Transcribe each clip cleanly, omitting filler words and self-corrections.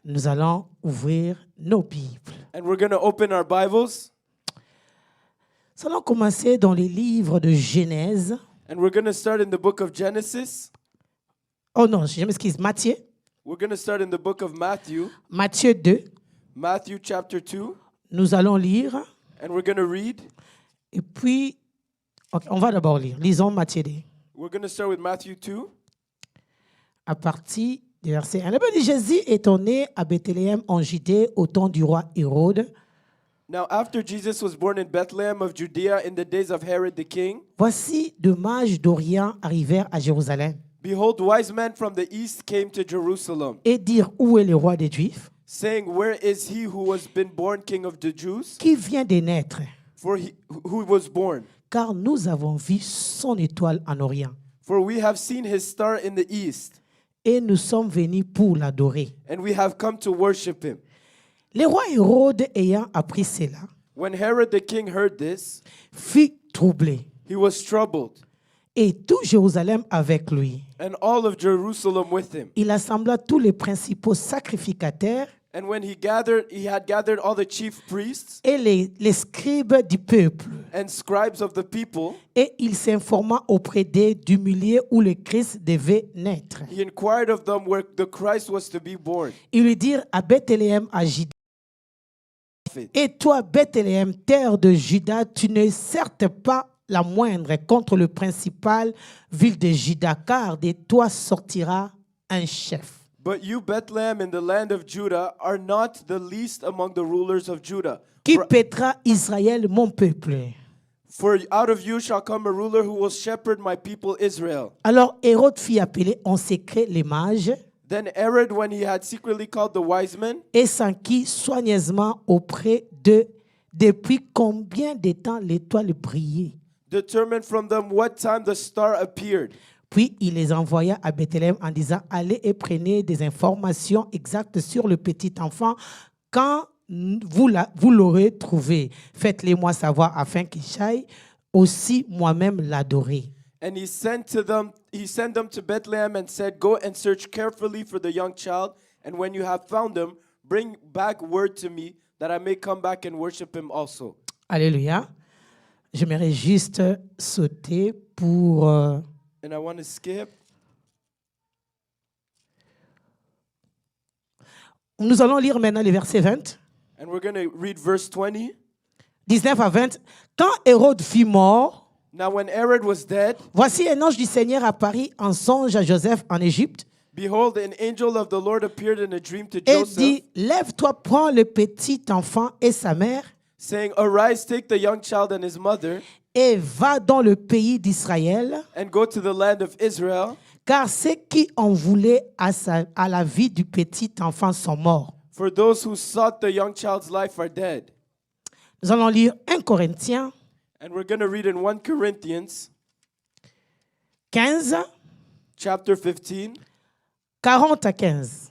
Nous allons ouvrir nos Bibles. And we're going to open our Bibles. Nous allons commencer dans les livres de Genèse. And we're going to start in the book of Genesis. Oh non, je m'excuse, Matthieu. We're going to start in the book of Matthew. Matthieu 2. Matthew chapter 2. Nous allons lire. And we're going to read. Et puis, okay, on va d'abord lire. Lisons Matthieu 2. We're going to start with Matthew 2. À partir du verset 1. La Bible dit, Jésus étant né à Bethléem en Judée au temps du roi Hérode. Now after Jesus was born in Bethlehem of Judea in the days of Herod the king, Voici deux mages d'Orient arrivèrent à Jérusalem behold, wise men from the east came to Jerusalem, et dirent, où est le roi des Juifs saying, where is he who has been born king of the Jews? qui vient de naître? For he who was born. Car nous avons vu son étoile en Orient For we have seen his star in the east, et nous sommes venus pour l'adorer. and we have come to worship him. Le roi Hérode ayant appris cela, When Herod the king heard this, fut troublé he was troubled, et tout Jérusalem avec lui. and all of Jerusalem with him. Il assembla tous les principaux sacrificateurs And when he had gathered all the chief priests et les scribes du peuple. and scribes of the people, Et il s'informa auprès d'eux du milieu où le Christ devait naître. he inquired of them where the Christ was to be born. Ils lui dirent à Bethléem, à Judée. Et toi, Bethléem, terre de Juda, tu n'es certes pas la moindre contre le principal ville de Juda, car de toi sortira un chef. But you, Bethlehem, in the land of Judah, are not the least among the rulers of Judah. Qui paîtra Israël, mon peuple. For out of you shall come a ruler who will shepherd my people Israel. Alors Hérode fit appeler en secret les mages Then Herod, when he had secretly called the wise men, et s'enquit soigneusement auprès d'eux depuis combien de temps l'étoile brillait. determined from them what time the star appeared. Puis il les envoya à Bethléem en disant, allez et prenez des informations exactes sur le petit enfant. Quand vous l'aurez trouvé, faites-les-moi savoir afin que j'aille aussi moi-même l'adorer. And he sent them to Bethlehem and said, go and search carefully for the young child, and when you have found him, bring back word to me that I may come back and worship him also. Alléluia. J'aimerais juste sauter pour... And I want to skip. Nous allons lire maintenant les versets 20. And we're going to read verse 20. 19 à 20. Quand Hérode fut mort, Now when Herod was dead, voici un ange du Seigneur apparut en songe à Joseph en Égypte behold, an angel of the Lord appeared in a dream to et Joseph, dit, lève-toi, prends le petit enfant et sa mère saying, arise, take the young child and his mother, et va dans le pays d'Israël, and go to the land of Israel, car ceux qui en voulaient à la vie du petit enfant sont morts. for those who sought the young child's life are dead. Nous allons lire 1 Corinthiens And we're going to read in 1 Corinthians 15, chapter 15, 40 à 15.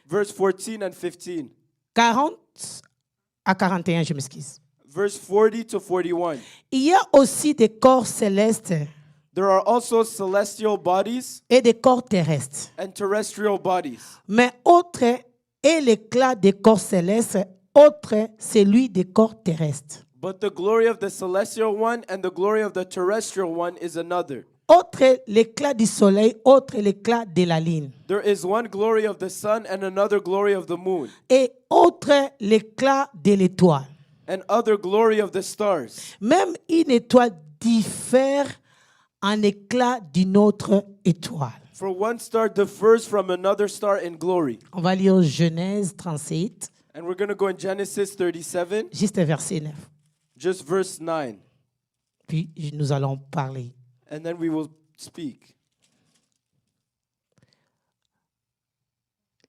verse 14 and 15. 40 à 41, je m'excuse. Verse 40 to 41. Il y a aussi des corps célestes There are also celestial bodies et des corps terrestres. and terrestrial bodies. Mais autre est l'éclat des corps célestes, autre celui des corps terrestres. But the glory of the celestial one and the glory of the terrestrial one is another. Autre l'éclat du soleil, autre l'éclat de la lune. There is one glory of the sun and another glory of the moon, Et autre l'éclat de l'étoile. and other glory of the stars. Même une étoile diffère en éclat d'une autre étoile. For one star differs from another star in glory. On va lire Genèse 37, And we're going to go in Genesis 37, juste verset 9. just verse 9. Puis nous allons parler. And then we will speak.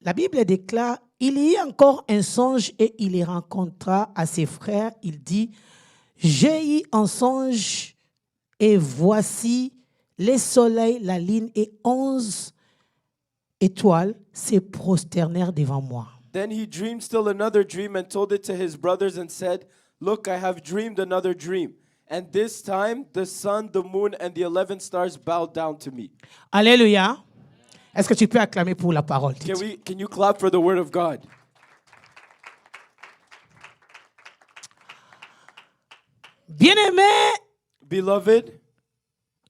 La Bible déclare, il y a encore un songe et il y rencontra à ses frères. Il dit, j'ai eu un songe et voici le soleil, la lune et 11 étoiles se prosternèrent devant moi. Then he dreamed still another dream and told it to his brothers and said, look, I have dreamed another dream. And this time the sun, the moon, and the 11 stars bowed down to me. Alléluia. Est-ce que tu peux acclamer pour la parole? Can you clap for the word of God? Bien-aimé, Beloved,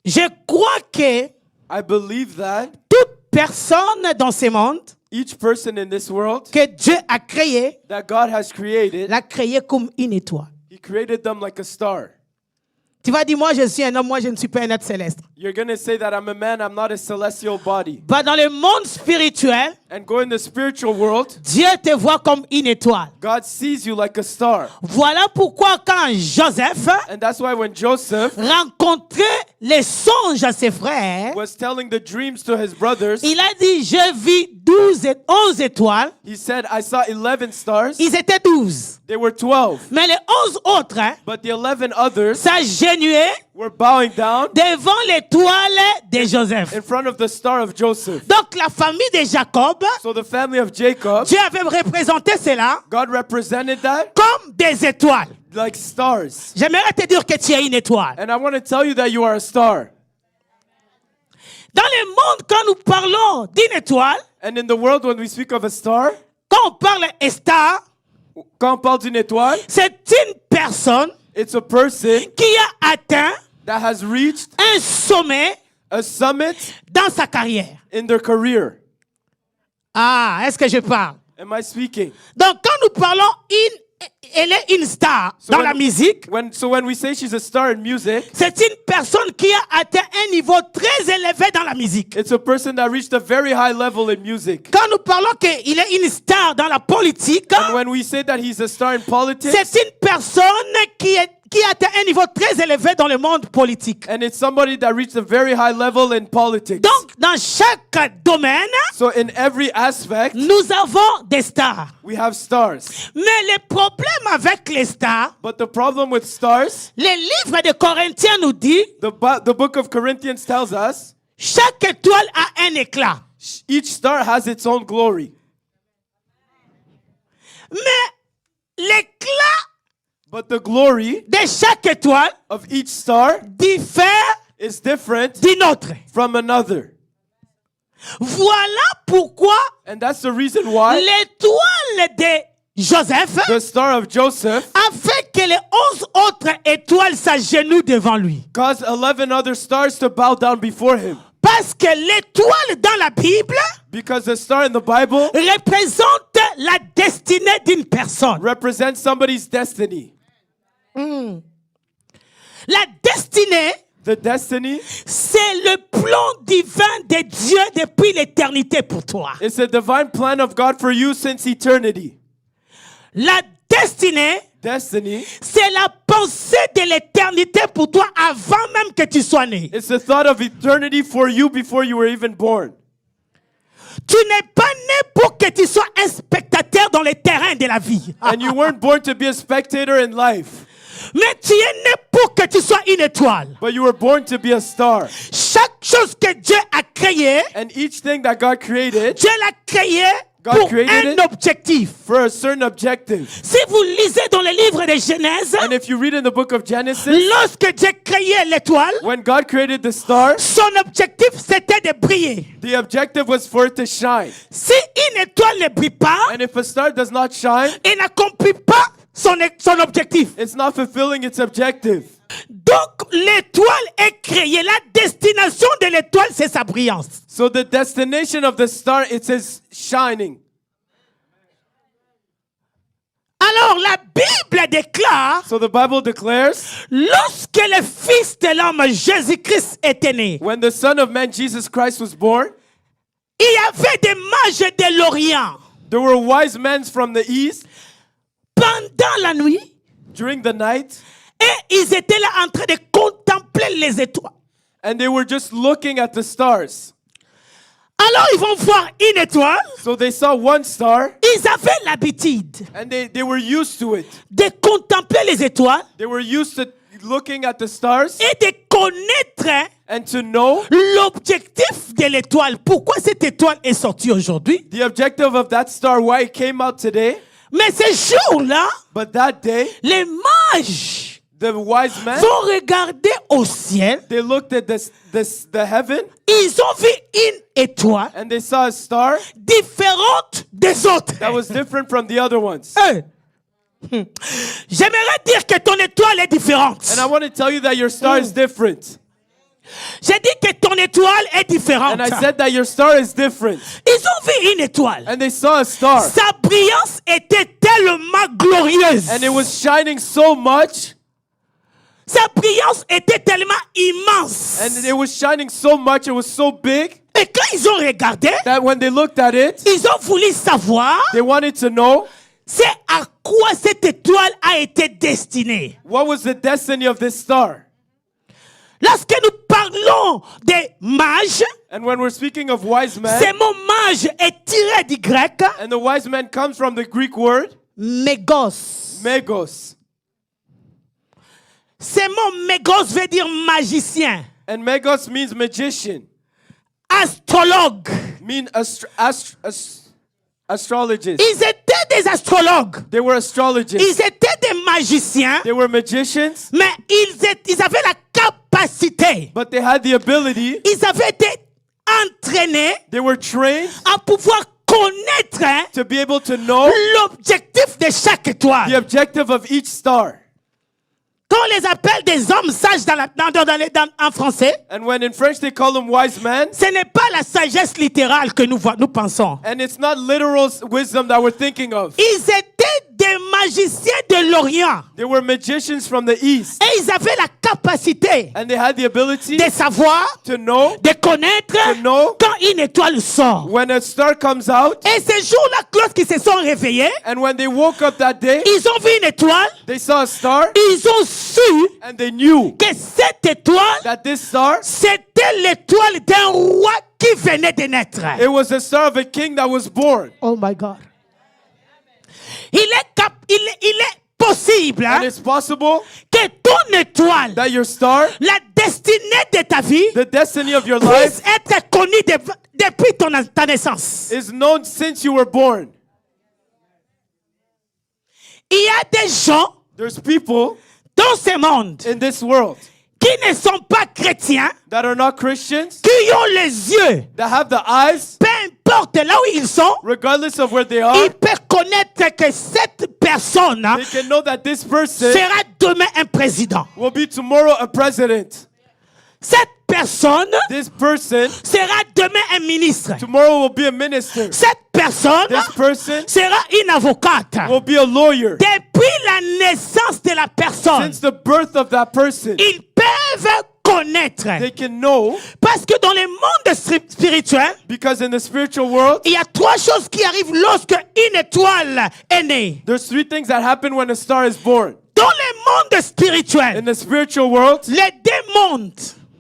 je crois que I believe that toute personne dans ce monde each person in this world que Dieu a créé, that God has created, l'a créé comme une étoile. He created them like a star. Tu vas dire, moi je suis un homme, moi je ne suis pas un être céleste. You're going to say that I'm a man, I'm not a celestial body. Bah, dans le monde spirituel, And go in the spiritual world, Dieu te voit comme une étoile. God sees you like a star. Voilà pourquoi quand Joseph And that's why when Joseph rencontrait les songes à ses frères, was telling the dreams to his brothers, il a dit, je vis 11 étoiles. he said, I saw 11 stars. Ils étaient 12. They were 12. Mais les 11 autres But the 11 others s'agenouillaient were bowing down devant l'étoile de Joseph. in front of the star of Joseph. Donc la famille de Jacob, So the family of Jacob, Dieu avait représenté cela God represented that comme des étoiles. like stars. J'aimerais te dire que tu es une étoile. And I want to tell you that you are a star. Dans le monde, quand nous parlons d'une étoile, And in the world, when we speak of a star, quand on parle de star, quand on parle d'une étoile, c'est une personne it's a person qui a atteint that has reached un sommet a summit dans sa carrière. in their career. Ah, est-ce que je parle? Am I speaking? Donc, quand nous parlons, elle est une star So dans when- la musique. When we say she's a star in music, C'est une personne qui a atteint un niveau très élevé dans la musique. it's a person that reached a very high level in music. Quand nous parlons qu'il est une star dans la politique, And when we say that he's a star in politics, c'est une personne qui atteint un niveau très élevé dans le monde politique. and it's somebody that reached a very high level in politics. Donc, dans chaque domaine, So in every aspect, nous avons des stars. we have stars. Mais le problème avec les stars, But the problem with stars, les livres de Corinthiens nous dit, the book of Corinthians tells us, chaque étoile a un éclat. each star has its own glory. Mais l'éclat But the glory de chaque étoile of each star diffère is different d'une autre. from another. Voilà pourquoi And that's the reason why l'étoile de Joseph the star of Joseph a fait que les 11 autres étoiles s'agenouillent devant lui. caused 11 other stars to bow down before him. Parce que l'étoile dans la Bible Because the star in the Bible représente la destinée d'une personne. represents somebody's destiny. La destinée, The destiny c'est le plan divin de Dieu depuis l'éternité pour toi. is a divine plan of God for you since eternity. La destinée, Destiny c'est la pensée de l'éternité pour toi avant même que tu sois né. is the thought of eternity for you before you were even born. Tu n'es pas né pour que tu sois un spectateur dans les terrains de la vie. And you weren't born to be a spectator in life, Mais tu es né pour que tu sois une étoile. but you were born to be a star. Chaque chose que Dieu a créée, And each thing that God created Dieu l'a créée God pour created un it. objectif. for a certain objective. Si vous lisez dans le livre de Genèse, And if you read in the book of Genesis, lorsque Dieu créait l'étoile, when God created the star, son objectif c'était de briller. the objective was for it to shine. Si une étoile ne brille pas, And if a star does not shine, elle n'accomplit pas son objectif. it's not fulfilling its objective. Donc l'étoile est créée. La destination de l'étoile, c'est sa brillance. So the destination of the star, it says shining. Alors la Bible déclare, So the Bible declares, lorsque le Fils de l'homme Jésus-Christ était né, when the Son of Man, Jesus Christ, was born, il y avait des mages de l'Orient. there were wise men from the east Pendant la nuit, during the night, et ils étaient là en train de contempler les étoiles. and they were just looking at the stars. Alors ils vont voir une étoile. So they saw one star, Ils avaient l'habitude and they were used to it. de contempler les étoiles They were used to looking at the stars et de connaître and to know l'objectif de l'étoile. Pourquoi cette étoile est sortie aujourd'hui? the objective of that star, why it came out today. Mais ce jour-là, But that day, les mages The wise men, vont regarder au ciel. they looked at the heaven, Ils ont vu une étoile and they saw a star différente des autres. that was different from the other ones. Hey. J'aimerais dire que ton étoile est différente. And I want to tell you that your star is different. J'ai dit que ton étoile est différente. And I said that your star is different. Ils ont vu une étoile. And they saw a star. Sa brillance était tellement glorieuse. And it was shining so much. Sa brillance était tellement immense. And it was shining so much, it was so big, Et quand ils ont regardé, that when they looked at it, ils ont voulu savoir they wanted to know c'est à quoi cette étoile a été destinée. what was the destiny of this star. Lorsque nous parlons des mages, And when we're speaking of wise ce men, mot mage est tiré du grec and the wise man comes from the Greek word mégos. megos. Ce mot mégos veut dire magicien, And megos means magician, astrologue. mean astrologist. Ils étaient des astrologues. They were astrologists. Ils étaient des magiciens, They were magicians, mais ils avaient la capacité. but they had the ability, Ils avaient été entraînés they were trained à pouvoir connaître to be able to know l'objectif de chaque the étoile. objective of each star. Quand on les appelle des hommes sages en français, And when in French they call them wise men, ce n'est pas la sagesse littérale que nous pensons. and it's not literal wisdom that we're thinking of. Ils étaient des magiciens de l'Orient. They were magicians from the East, Et ils avaient la capacité and they had the ability de savoir, to know de connaître To know. quand une étoile sort. when a star comes out. Et ces jours-là, lorsqu'ils se sont réveillés, And when they woke up that day, ils ont vu une étoile, they saw a star, ils ont su and they knew que cette étoile, that this star, c'était l'étoile d'un roi qui venait de naître. it was the star of a king that was born. Oh my God. Il est possible And it's possible que ton étoile, that your star, la destinée de ta vie, the destiny of your puisse life, être connue depuis ta naissance. is known since you were born. Il y a des gens There's people dans ce monde in this world qui ne sont pas chrétiens, that are not Christians, qui ont les yeux, that have the eyes, peu importe là où ils sont, regardless of where they are, ils peuvent connaître que cette personne they can know that this person sera demain un président. will be tomorrow a president. Cette personne This person sera demain un ministre. tomorrow will be a minister. Cette personne This person sera une avocate. will be a lawyer. Depuis la naissance de la personne, Since the birth of that person, ils peuvent connaître. they can know, Parce que dans le monde spirituel, because in the spiritual world, il y a trois choses qui arrivent lorsque une étoile est née. there's three things that happen when a star is born. Dans le monde spirituel, In the spiritual world, les deux mondes,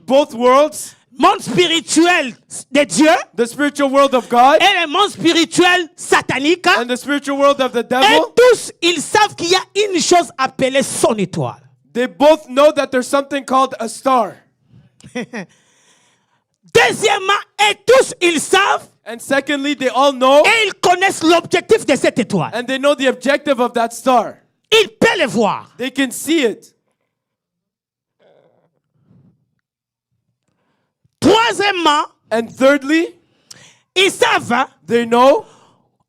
both worlds, monde spirituel de Dieu the spiritual world of God et le monde spirituel satanique, and the spiritual world of the et devil, tous, ils savent qu'il y a une chose appelée son étoile. they both know that there's something called a star. Deuxièmement, et tous, ils savent And secondly, they all know et ils connaissent l'objectif de cette étoile. and they know the objective of that star. Ils peuvent le voir. They can see it. Troisièmement, And thirdly, ils savent they know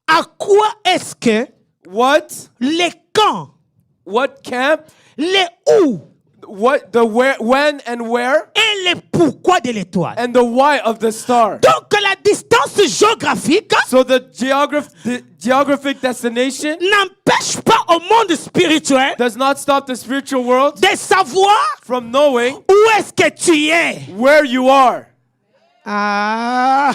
à quoi est-ce que what les quand, camp, les où what the where, when and where, et le pourquoi de l'étoile. and the why of the star. Donc la distance géographique So the geographic destination n'empêche pas au monde spirituel does not stop the spiritual world de savoir from knowing où est-ce que tu es. where you are. Ah.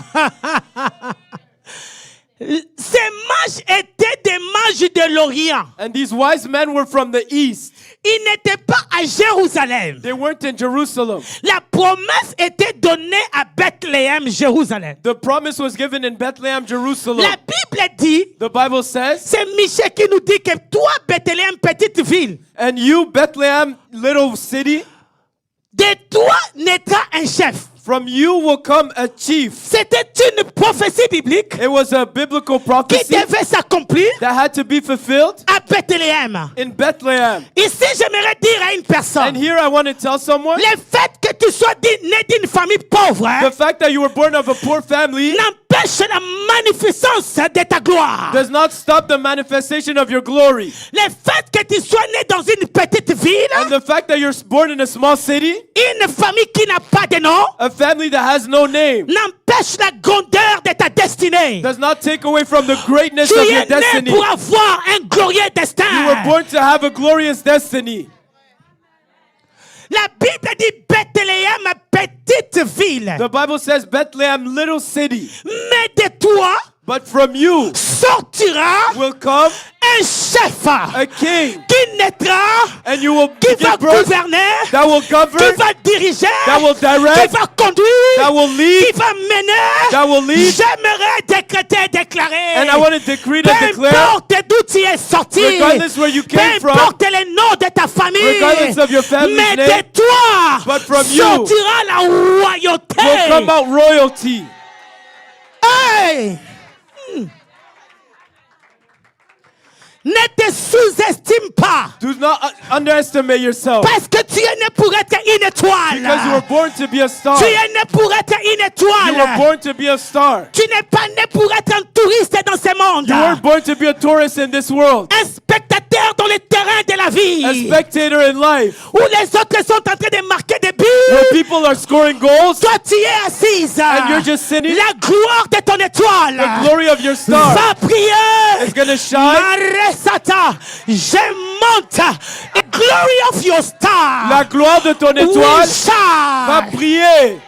Ces mages étaient des mages de l'Orient. And these wise men were from the east. Ils n'étaient pas à Jérusalem. They weren't in Jerusalem. La promesse était donnée à Bethléem, Jérusalem. The promise was given in Bethlehem, Jerusalem. La Bible dit, The Bible says, c'est Michée qui nous dit que toi, Bethléem, petite ville, and you, Bethlehem, little city, de toi naîtra un chef. From you will come a chief. C'était une prophétie biblique It was a biblical qui prophecy devait s'accomplir that had to be fulfilled à Bethléem. in Bethlehem. Ici, j'aimerais dire à une personne, And here I want to tell someone, le fait que tu sois né d'une famille pauvre the fact that you were born of a poor family n'empêche la magnificence de ta gloire. does not stop the manifestation of your glory. Le fait que tu sois né dans une petite ville, And the fact that you're born in a small city, une famille qui n'a pas de nom, a family that has no name, n'empêche la grandeur de ta destinée. does not take away from the greatness Tu of es your né destiny. pour avoir un glorieux destin. You were born to have a glorious destiny. La Bible dit Bethléem, petite ville. The Bible says Bethlehem, little city. Mais de toi But from you sortira will come un chef a king, qui naîtra, and you will qui va give birth, gouverner, that will qui govern, va diriger, that will qui direct, va conduire, that will qui lead, va mener. that will lead. J'aimerais décréter, déclarer. And I want to decree Peu and declare, importe d'où tu es sorti, regardless where you peu came from, importe les noms de ta famille, regardless of your family's mais name, de toi but from you sortira la royauté. will come out royalty. Hey! Ne te sous-estime pas. Do not underestimate yourself. Parce que tu es né pour être une étoile. Because you were born to be a star. Tu es né pour être une étoile. You were born to be a star. Tu n'es pas né pour être un touriste dans ce monde. You weren't born to be a tourist in this world. Un spectateur dans le terrain de la A vie. spectator in life. Où les autres sont en train de marquer des buts. Where people are scoring goals Toi, tu es assise. and you're just sitting. La gloire de ton étoile The glory of your star va prier. is going to shine. Maresata, je monte. The glory of your star La gloire de ton will étoile va shine. briller.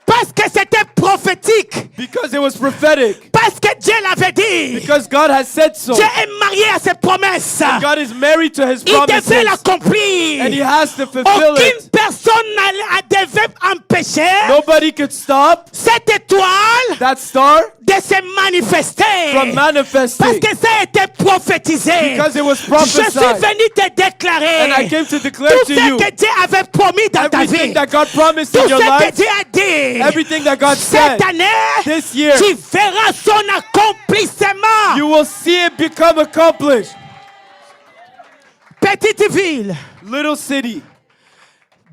Parce que c'était prophétique. Because it was prophetic. Parce que Dieu l'avait dit. Because God has said so. Dieu est marié à ses promesses. God is married to his Il devait promises. l'accomplir. And he has to fulfill Aucune it. personne ne devait empêcher Nobody could stop cette étoile that star de se manifester. from Parce manifesting. que ça a été prophétisé. Because it was Je suis prophesied. venu te déclarer And I came to declare tout to ce you que Dieu avait promis dans ta everything vie. that God promised Tout in your ce que life, Dieu a dit. everything that God said. Cette année, This year, tu verras son accomplissement. you will see it become accomplished. Petite ville, Little city,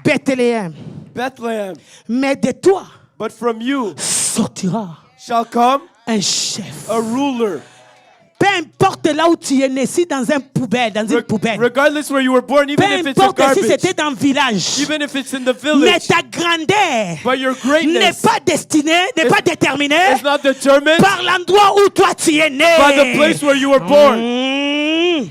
Bethléem. Bethlehem. Mais de toi But from you sortira shall come un chef. a ruler. Peu importe là où tu es né, si dans une poubelle, Regardless where you were born, peu even if it's a importe si garbage, c'était dans un village, even if it's in the mais village, ta grandeur but your n'est greatness pas destinée, n'est pas déterminée is not determined par l'endroit où toi tu es né. by the place where you were born. Mm.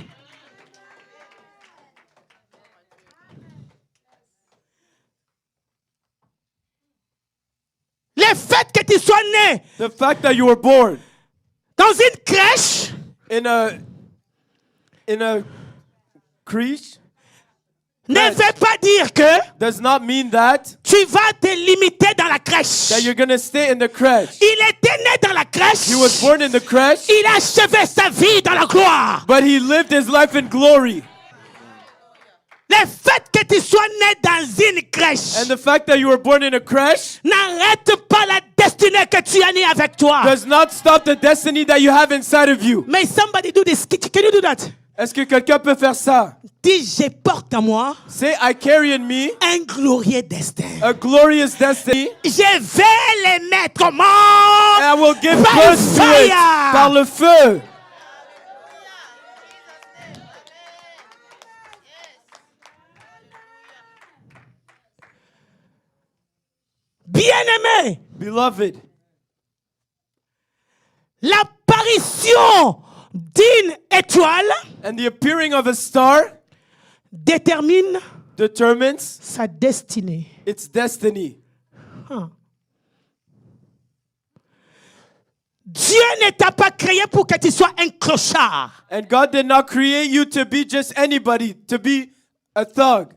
Le fait que tu sois né The fact that you were born dans une crèche in a creche ne veut pas dire que does not mean that tu vas te limiter dans la crèche. you're going to stay in the creche. Il était né dans la crèche. He was born in the creche, Il a achevé sa vie dans la gloire. but he lived his life in glory. Le fait que tu sois né dans une crèche And the fact that you were born in a creche n'arrête pas la destinée que tu as née avec toi. does not stop the destiny that you have inside of you. May somebody do this. Can you do that? Est-ce que quelqu'un peut faire ça? Dis, je porte en moi Say, I carry in me un glorieux destin. a glorious destiny, Je vais les mettre au and monde I will give by birth to it fire. par le feu. Bien-aimé, Beloved, l'apparition d'une étoile and the appearing of a star détermine determines sa destinée. its destiny. Dieu ne t'a pas créé pour que tu sois un clochard. And God did not create you to be just anybody, to be a thug.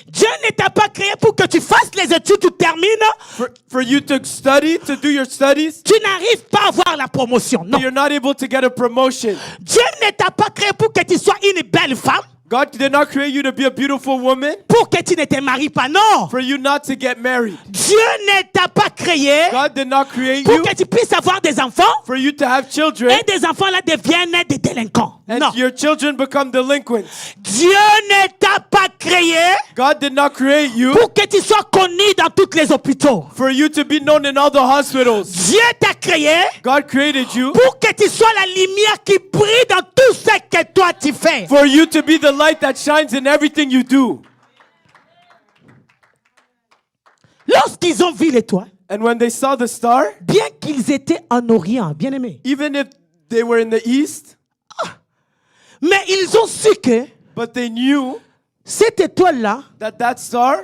Dieu ne t'a pas créé pour que tu fasses les études, tu termines. For you to study, to do your studies, Tu n'arrives pas à avoir la promotion. Non. but you're not able to get a promotion. Dieu ne t'a pas créé pour que tu sois une belle femme. God did not create you to be a beautiful woman pour que tu ne te maries pas. Non. for you not to get married. Dieu ne t'a pas créé God did not create pour you que tu puisses avoir des enfants for you to have children et des enfants là deviennent des délinquants. and Non. your children become delinquents. Dieu ne t'a pas créé God did not create you pour que tu sois connu dans tous les hôpitaux. for you to be known in all the hospitals. Dieu t'a créé God created you pour que tu sois la lumière qui brille dans tout ce que toi tu fais. for you to be the light that shines in everything you do. Lorsqu'ils ont vu l'étoile, And when they saw the star, bien qu'ils étaient en Orient, bien aimé, even if they were in the east, mais ils ont su que but they knew cette étoile-là that star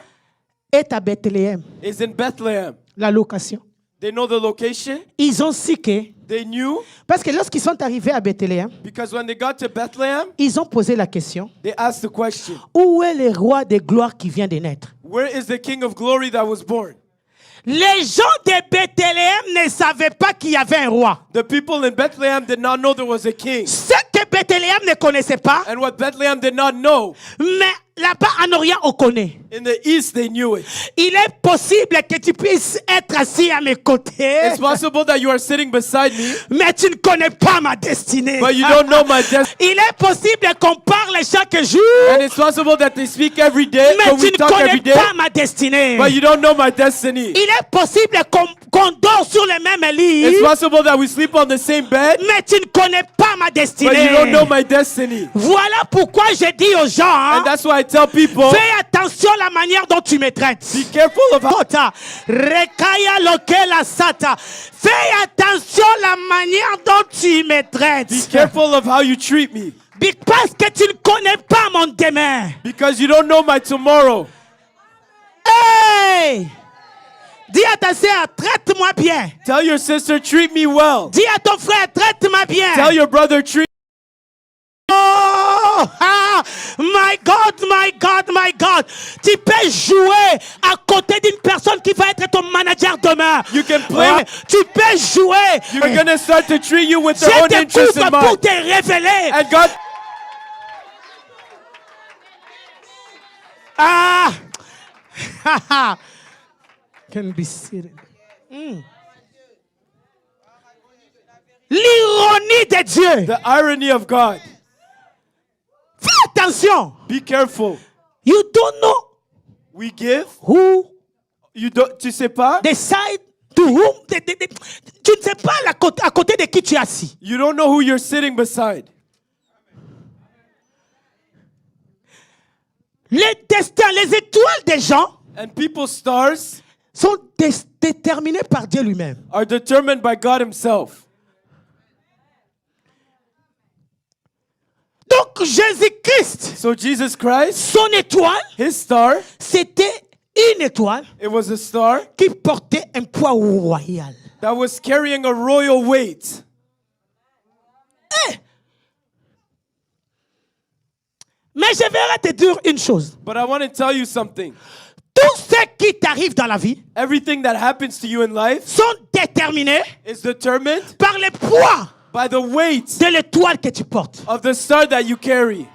est à Bethléem, is in Bethlehem. la location. They know the location. Ils ont su que, They knew parce que lorsqu'ils sont arrivés à Bethléem, because when they got to Bethlehem, ils ont posé la question, they asked the question, où est le roi de gloire qui vient de naître? where is the King of Glory that was born? Les gens de Bethléem ne savaient pas qu'il y avait un roi. The people in Bethlehem did not know there was a king. Ce que Bethléem ne connaissait pas, And what Bethlehem did not know, mais là-bas en Orient, on connaît. in the east they knew it. Il est possible que tu puisses être assis à mes côtés, It's possible that you are sitting beside me, mais tu ne connais pas ma destinée. but you don't know my destiny. Il est possible qu'on parle chaque jour, And it's possible that they speak every day, mais but tu we ne talk connais every day, pas ma destinée. but you don't know my destiny. Il est possible qu'on dort sur le même lit, It's possible that we sleep on the same bed, mais tu ne connais pas ma but you destinée. don't know my destiny. Voilà pourquoi je dis aux gens, And that's why I tell people, fais attention à la manière dont tu me traites. be careful of how Kota, rekaya lokela sata. Fais attention à la manière dont tu me traites. be careful of how you treat me, Parce que tu ne connais pas mon demain. because you don't know my tomorrow. Hey! Dis à ta sœur, traite-moi bien. Tell your sister, treat me well. Dis à ton frère, traite-moi bien. Tell your brother, treat. Oh, ah, my God, my God, my God. Tu peux jouer à côté d'une personne qui va être ton manager demain. You can play. Ouais, tu peux jouer. You're gonna start to treat you with Je their own te interest pousse in pour mind. te révéler. And God, Ah, can be seated. L'ironie de Dieu. the irony of God. Fais attention. Be careful. You don't know We give. who You don't. Tu sais pas. decide to whom. Tu ne sais pas à côté de qui tu es assis. You don't know who you're sitting beside. Les destins, les étoiles des gens And people's stars sont déterminés par Dieu lui-même. are determined by God Himself. Donc Jésus-Christ, So Jesus Christ, son étoile, His star, c'était une étoile it was a star qui portait un poids royal. that was carrying a royal weight. Mais je vais te dire une chose. But I want to tell you something. Tout ce qui t'arrive dans la vie Everything that happens to you in life sont déterminés is determined par le poids by the weight de l'étoile que tu portes. of the star that you carry.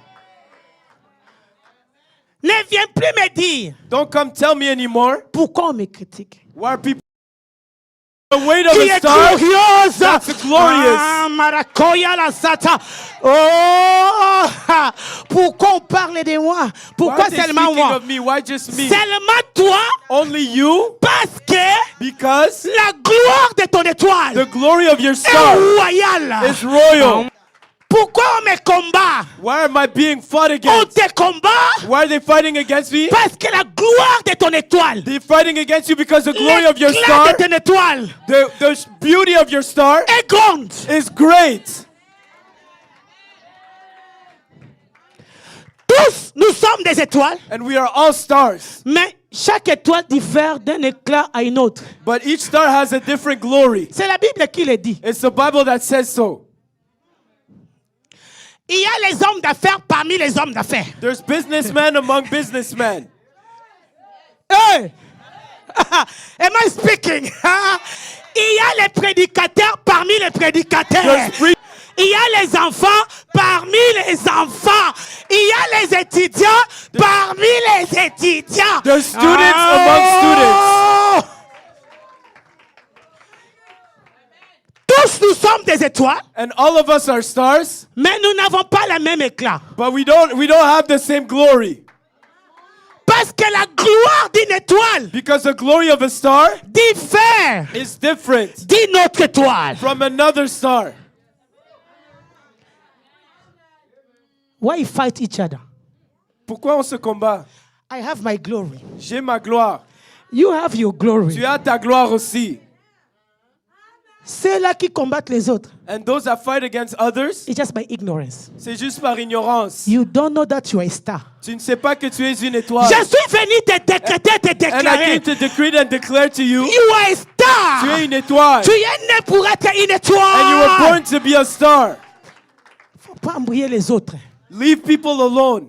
Ne viens plus me dire Don't come tell me anymore. pourquoi on me critique. Why are people? The weight of Qui a est star. glorieuse. That's glorious. Ah, maracoya la sata. Oh, pourquoi on parle de moi? Why Pourquoi are they seulement speaking moi? of me? Why just me? Seulement toi, Only you? parce que Because la gloire de ton étoile the glory of your est star royale. is royal. Pourquoi on me combat? Why am I being fought On against? te combat Why are they fighting against me? parce que la gloire de ton étoile, They're fighting against you because the glory of your l'éclat star, de ton étoile the beauty of your star est grande. is great. Tous, nous sommes des étoiles, And we are all stars. mais chaque étoile diffère d'un éclat à une autre. But each star has a different glory. C'est la Bible qui le dit. It's the Bible that says so. Il y a les hommes d'affaires parmi les hommes d'affaires. There's businessmen among businessmen. Hey! Am I speaking? Il y a les prédicateurs parmi les prédicateurs. There's free. Il y a les enfants parmi les enfants. Il y a les étudiants parmi les étudiants. There's students among students. Tous nous sommes des étoiles, And all of us are stars, mais nous n'avons pas le même éclat. but we don't have the same glory. Parce que la gloire d'une étoile Because the glory of a star diffère is different d'une autre étoile. from another star. Why you fight each other? Pourquoi on se combat? I have my glory. J'ai ma gloire. You have your glory. Tu as ta gloire aussi. Ceux-là qui combattent les autres, And those that fight against others, it's just by ignorance. c'est juste par ignorance. You don't know that you are a star. Tu ne sais pas que tu es une étoile. Je suis venu te décréter, te And I déclarer. came to decree and declare to you, You are a star. tu es une étoile. Tu es né pour être une étoile. And you were born to be a star. Faut pas embrouiller les autres. Leave people alone.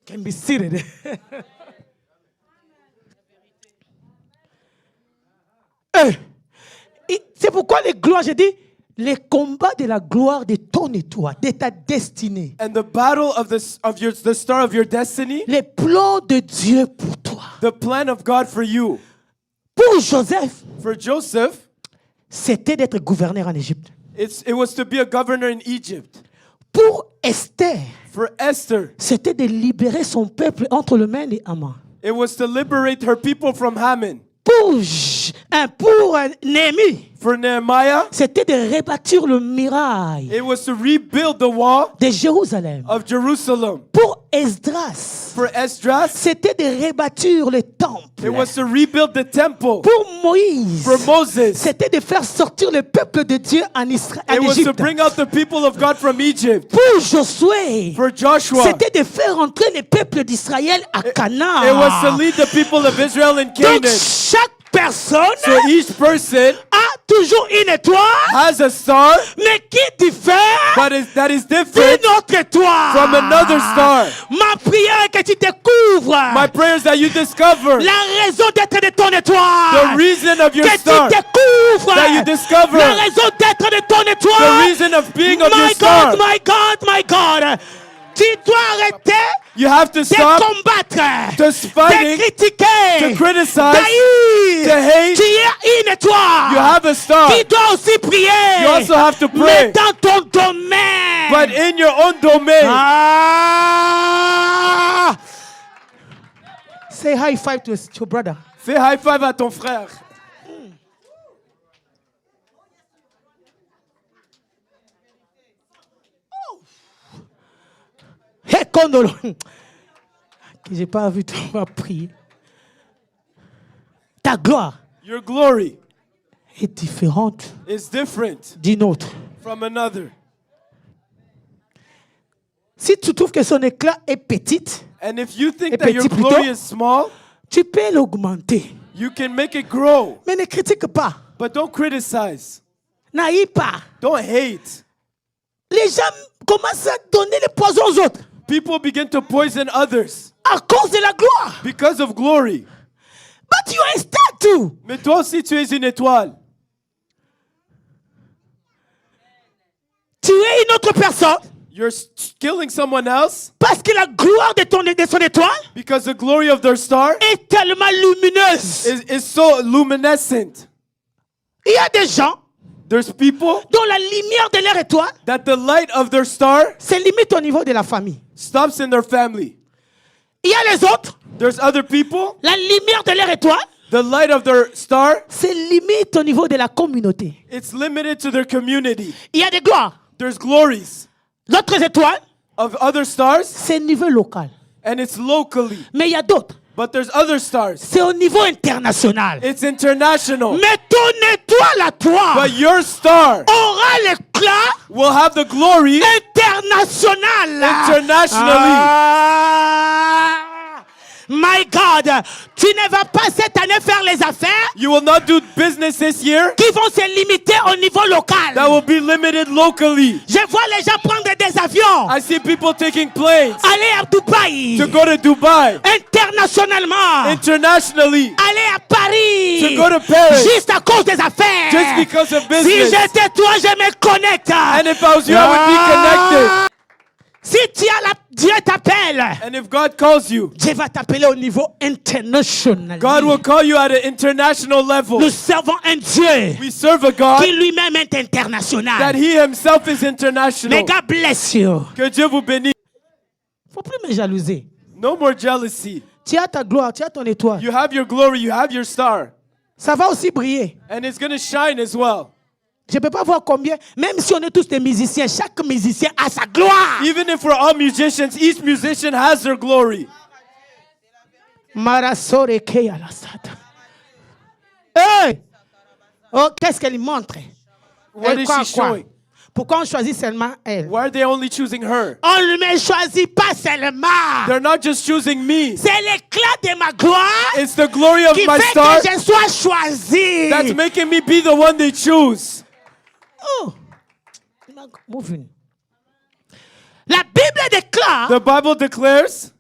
Can be seated. C'est pourquoi les gloires, j'ai dit, les combats de la gloire de ton étoile, de ta destinée. And the battle of the star of your destiny, Les plans de Dieu pour toi. the plan of God for you. Pour Joseph, For Joseph, c'était d'être gouverneur en Égypte. it was to be a governor in Egypt. Pour Esther, For Esther, c'était de libérer son peuple entre le mains des Haman. it was to liberate her people from Haman. Pour Néhémie, For Nehemiah, c'était de rebâtir le muraille it was to rebuild the wall de Jérusalem. of Jerusalem. Pour Esdras, For Esdras, c'était de rebâtir le temple. it was to rebuild the temple. Pour Moïse, For Moses, c'était de faire sortir le peuple de Dieu en Israël, it en was to Égypte. bring out the people of God from Egypt. Pour Josué, For Joshua, c'était de faire entrer le peuple d'Israël à Canaan. it was to lead the people of Israel in Donc Canaan. chaque personne So each person a toujours une étoile, has a star, mais qui diffère that is different d'une autre étoile. from another star. Ma prière est que tu découvres My prayer is that you discover la raison d'être de ton the étoile. reason of your Que tu star, découvres that you discover la raison d'être de ton the étoile. reason of being of your My star. God, my God, my God. Tu dois arrêter You have to de stop combattre, to de fighting, critiquer, to criticize, d'haïr. to hate. Tu es une étoile. You have a star, Tu dois aussi prier. You also have to Mais pray. dans ton domaine. but in your own domain. Ah! Say high five to your brother. Fais high five à ton frère. Hey, Kondolo. Que j'ai pas vu toi prier. Ta gloire Your glory est différente is different d'une autre. from another. Si tu trouves que son éclat est petite, And if you think Et that your petit glory plutôt. is small, tu peux l'augmenter. you can make it grow. Mais ne critique pas. But don't criticize. N'haïs pas. Don't hate. Les gens commencent à donner le poison aux autres People begin to poison others à cause de la gloire. because of glory. But you are a star too. Mais toi aussi, tu es une étoile. Tu es une autre personne You're killing someone else parce que la gloire de son étoile because the glory of their star est tellement lumineuse. is so luminescent. Il y a des gens There's people dont la lumière de leur étoile that the light of their star se limite au niveau de la famille. stops in their family. Il y a les autres, There's other people, la lumière de leur étoile the light of their star, se limite au niveau de la communauté. it's limited to their community. Il y a des gloires. There's glories D'autres étoiles, of other stars, c'est au niveau local. and it's locally. Mais il y a d'autres, But there's other stars. c'est au niveau international. It's international. Mais ton étoile à toi But your star aura l'éclat will have the glory international. internationally. Ah! My God, tu ne vas pas cette année faire les affaires You will not do business this year qui vont se limiter au niveau local. that will be limited locally. Je vois les gens prendre des avions, I see people taking planes aller à Dubaï, to go to Dubai, internationalement, internationally, aller à Paris, to go to Paris, juste à cause des affaires. just because of Si business. j'étais toi, je me connecte. And if I was you, I would be connected. Si Dieu t'appelle, And if God calls you, Dieu va t'appeler au niveau international. God will call you at an international level. Nous servons un Dieu We serve a God qui lui-même est international. that He Himself is May international. God bless you. Que Dieu vous bénisse. Faut plus me jalouser. No more jealousy. Tu as ta gloire, tu as ton étoile. You have your glory, you have your star. Ça va aussi briller. And it's going to shine as well. Je ne peux pas voir combien, même si on est tous des musiciens, chaque musicien a sa gloire. Even if we're all musicians, each musician has their glory. Marasore Keya la sata. Hey! Oh, qu'est-ce qu'elle montre? What Elle is croit she quoi? showing? Pourquoi on choisit seulement elle? Why are they only choosing her? On ne me choisit pas seulement. They're not just choosing me. C'est l'éclat de ma gloire It's the glory of qui my fait star que je sois choisi. that's making me be the one they choose. Oh. Moving. La Bible déclare, The Bible declares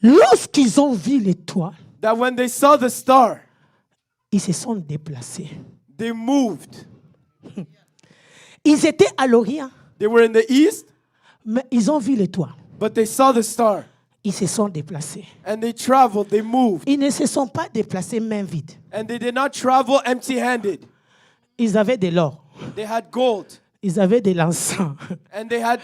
lorsqu'ils ont vu l'étoile, that when they saw the star, ils se sont déplacés. they moved. Ils étaient à l'Orient, They were in the east, mais ils ont vu l'étoile. but they saw the star. Ils se sont déplacés. And they traveled, they moved. Ils ne se sont pas déplacés main vide. And they did not travel empty-handed. Ils avaient de l'or. They had gold. Ils avaient de l'encens. And they had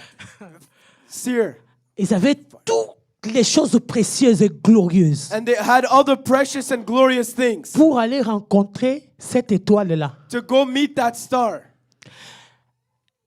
seer. Ils avaient toutes les choses précieuses et glorieuses And they had all the precious and glorious things pour aller rencontrer cette étoile-là. to go meet that star.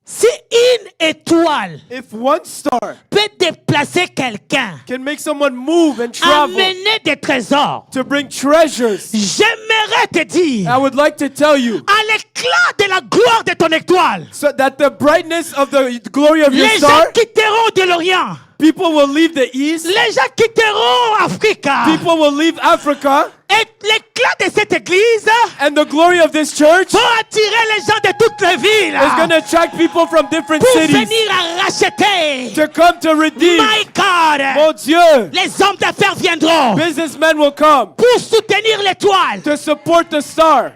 Si une étoile If one star peut déplacer quelqu'un, can make someone move and travel amener des trésors, to bring treasures, j'aimerais te dire, I would like to tell you à l'éclat de la gloire de ton étoile, so that the brightness of the glory of your les gens star, quitteront de l'Orient, people will leave the east, les gens quitteront Africa, people will leave Africa, et l'éclat de cette église and the glory of this church pour attirer les gens de toutes les villes is going to attract people from different pour cities venir à racheter. to come to redeem. My God, Mon Dieu, les hommes d'affaires viendront businessmen will come pour soutenir l'étoile. to support the star.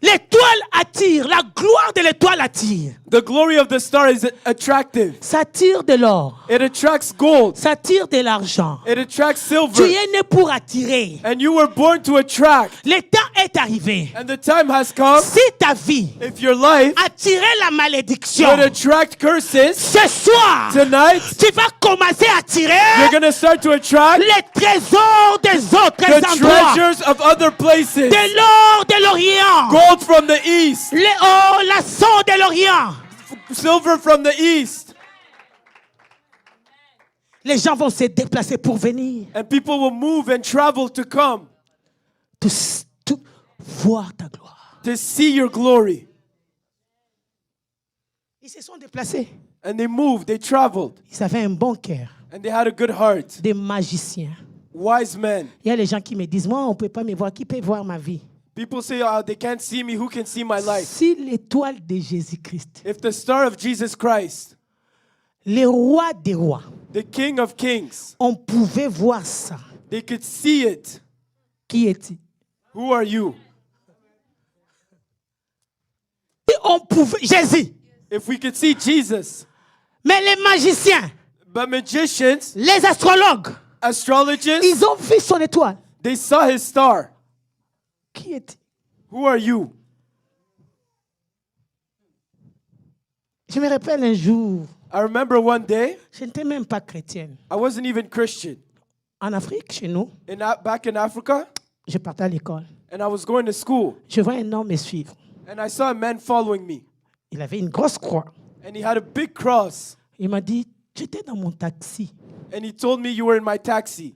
L'étoile attire, la gloire de l'étoile attire. The glory of the star is attractive. Ça attire de l'or, It attracts gold. ça attire de l'argent. It attracts Tu silver. es né pour attirer. And you were born to attract. Le temps est arrivé. And the time has come. Si ta vie If your life attirait la malédiction, would attract curses, ce soir, tonight tu vas commencer à attirer you're going to start to attract les trésors des autres the endroits. treasures of other places. De l'or de l'Orient. Gold from the east. L'argent de l'Orient. Silver from the east. Les gens vont se déplacer pour venir. And people will move and travel to come To voir ta gloire. to see your glory. Ils se sont déplacés. And they moved, they traveled, Ils avaient un bon cœur. and they had a good heart. Des magiciens. Wise men. Il y a les gens qui me disent, moi, on ne peut pas me voir. Qui peut voir ma vie? People say, oh, they can't see me. Who can see my life? Si l'étoile de Jésus-Christ, If the star of Jesus Christ, le roi des rois, the King of Kings, on pouvait voir ça. they could see it, Qui est-il? who are you? Et on pouvait, Jésus. If we could see Jesus, Mais les magiciens, but magicians, les astrologues, astrologists, ils ont vu son étoile. they saw his star. Qui est-il? Who are you? Je me rappelle un jour, I remember one day, je n'étais même pas chrétienne. I wasn't even Christian. En Afrique, chez nous, Back in Africa, je partais à l'école. and I was going to school, Je vois un homme me suivre. and I saw a man following me, Il avait une grosse croix. and he had a big cross, Il m'a dit, j'étais dans mon taxi. and he told me, you were in my taxi.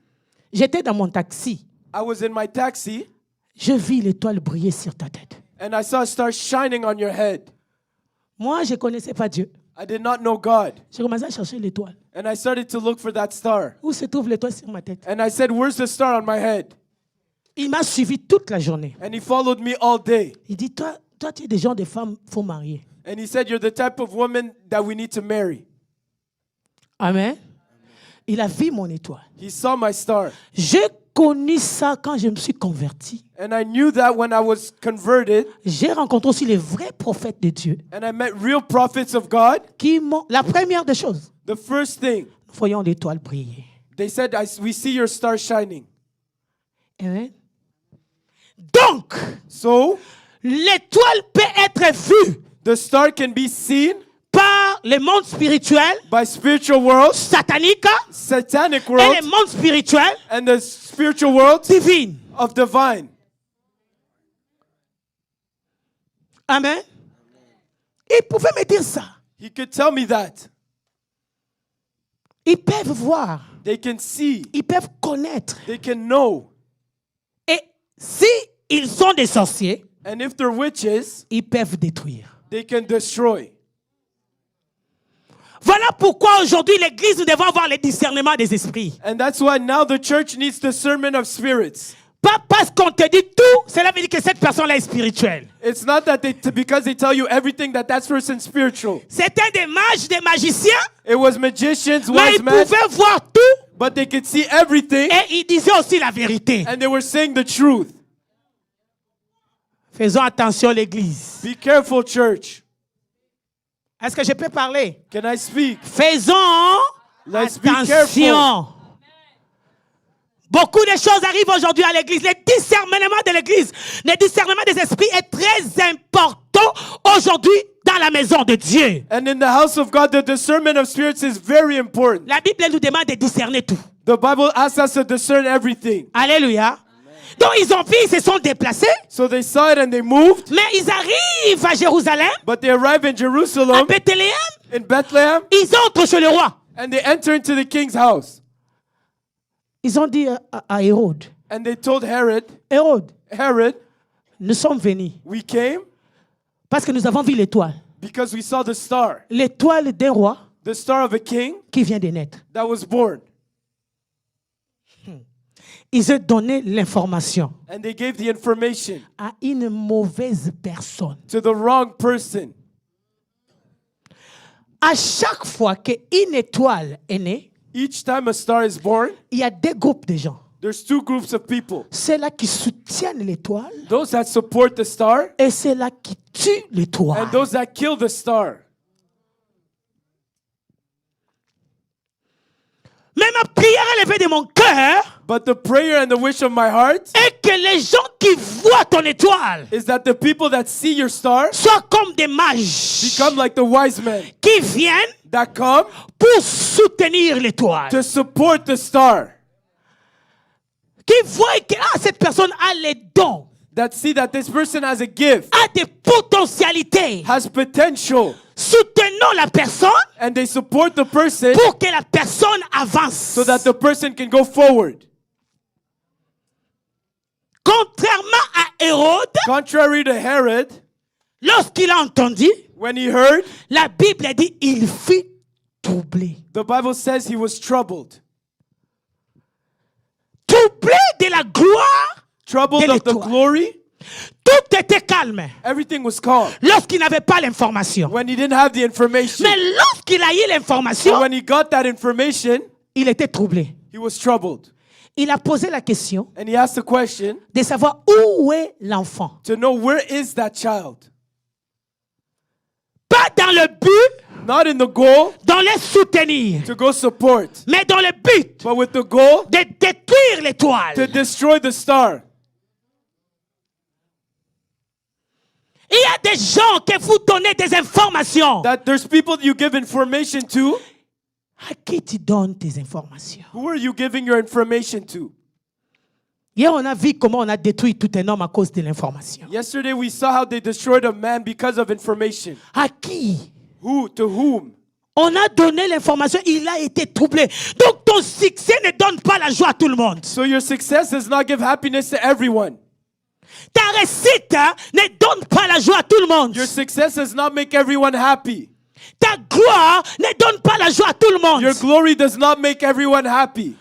J'étais dans mon taxi. I was in my taxi, Je vis l'étoile briller sur ta tête. and I saw a star shining on your head. Moi, je ne connaissais pas Dieu. I did not know God, J'ai commencé à chercher l'étoile. and I started to look for that star. Où se trouve l'étoile sur ma tête? And I said, where's the star on my head? Il m'a suivi toute la journée. And he followed me all day. Il dit, toi tu es des gens de femmes, il faut marier. And he said, you're the type of woman that we need to marry. Amen. Il a vu mon étoile. He saw my star. Je connu ça quand je me suis converti. And I knew that when I was converted, J'ai rencontré aussi les vrais prophètes de Dieu and I met real prophets of God. qui m'ont... La première des choses, The first thing, nous voyons l'étoile briller. they said, we see your star shining. Amen. Donc, So, l'étoile peut être vue the star can be seen par le monde spirituel, by spiritual world, satanique, satanic et world, le monde spirituel and the spiritual world divin. of divine. Amen. Ils pouvaient me dire ça. He could tell me that. Ils peuvent voir, They can see, ils peuvent connaître. they can know. Et si ils sont des sorciers, And if they're witches, ils peuvent détruire. they can destroy. Voilà pourquoi aujourd'hui l'église, nous devons avoir le discernement des esprits. And that's why now the church needs discernment of spirits. Pas parce qu'on te dit tout, cela veut dire que cette personne-là est spirituelle. It's not that because they tell you everything that person's spiritual. C'était des mages, des magiciens, It was magicians, mais wise ils men, pouvaient voir tout but they could see everything, et ils disaient aussi la vérité. and they were saying the truth. Faisons attention l'église. Be careful, church. Est-ce que je peux parler? Can I speak? Faisons Let's be attention. Beaucoup de choses arrivent aujourd'hui à l'église. Le discernement de l'église, le discernement des esprits est très important aujourd'hui dans la maison de Dieu. And in the house of God, the discernment of spirits is very important. La Bible nous demande de discerner tout. The Bible asks us to discern everything. Alléluia. Donc ils ont vu, ils se sont déplacés, So they saw it and they moved, mais ils arrivent à Jérusalem, but they arrived in à Jerusalem, Bethléem, in Bethlehem, ils entrent chez le roi. and they enter into the king's house. Ils ont dit à Hérode, And they told Herod, Herod, nous sommes venus we came parce que nous avons vu l'étoile. because we saw the star, L'étoile d'un roi the star of a king qui vient de naître. that was born. Ils ont donné l'information And they gave the information à une mauvaise personne. to the wrong person. À chaque fois qu'une étoile est née, Each time a star is born, il y a deux groupes de gens. there's two groups of people. Ceux-là qui soutiennent l'étoile Those that support the star et ceux-là qui tuent l'étoile. and those that kill the star. Mais ma prière élevée de mon cœur But the prayer and the wish of my heart est que les gens qui voient ton étoile is that the people that see your star soient comme des mages become like the wise men qui viennent that come pour soutenir l'étoile. to support the star, Qui voient que cette personne a les dons, that see that this person has a gift, a des potentialités. has potential, Soutenons la personne and they support the person pour que la personne avance. so that the person can go forward. Contrairement à Hérode, Contrary to Herod, lorsqu'il a entendu, when he heard, la Bible dit il fut troublé. the Bible says he was troubled. Troublé de la gloire, Troubled de of the l'étoile. glory, tout était calme everything was calm. lorsqu'il n'avait pas l'information. When he didn't have the information, Mais lorsqu'il a eu but l'information, when he got that information, il était troublé. he was troubled. Il a posé la question And he asked the question de savoir où est l'enfant. to know, where is that child? Pas dans le but Not in the goal de les soutenir, to go support, mais dans le but but with the goal de détruire to l'étoile. destroy the star. Il y a des gens que vous donnez des informations. That there's people that you give information to. À qui tu donnes tes informations? Who are you giving your information to? Hier, on a vu comment on a détruit tout un homme à cause de l'information. Yesterday we saw how they destroyed a man because of information. À qui? Who? To whom? On a donné l'information, il a été troublé. Donc ton succès ne donne pas la joie à tout le monde. So your success does not give happiness to everyone. Ta réussite ne donne pas la joie à tout le monde. Your success does not make everyone happy. Ta gloire ne donne pas la joie à tout le monde. Your glory does not make everyone happy.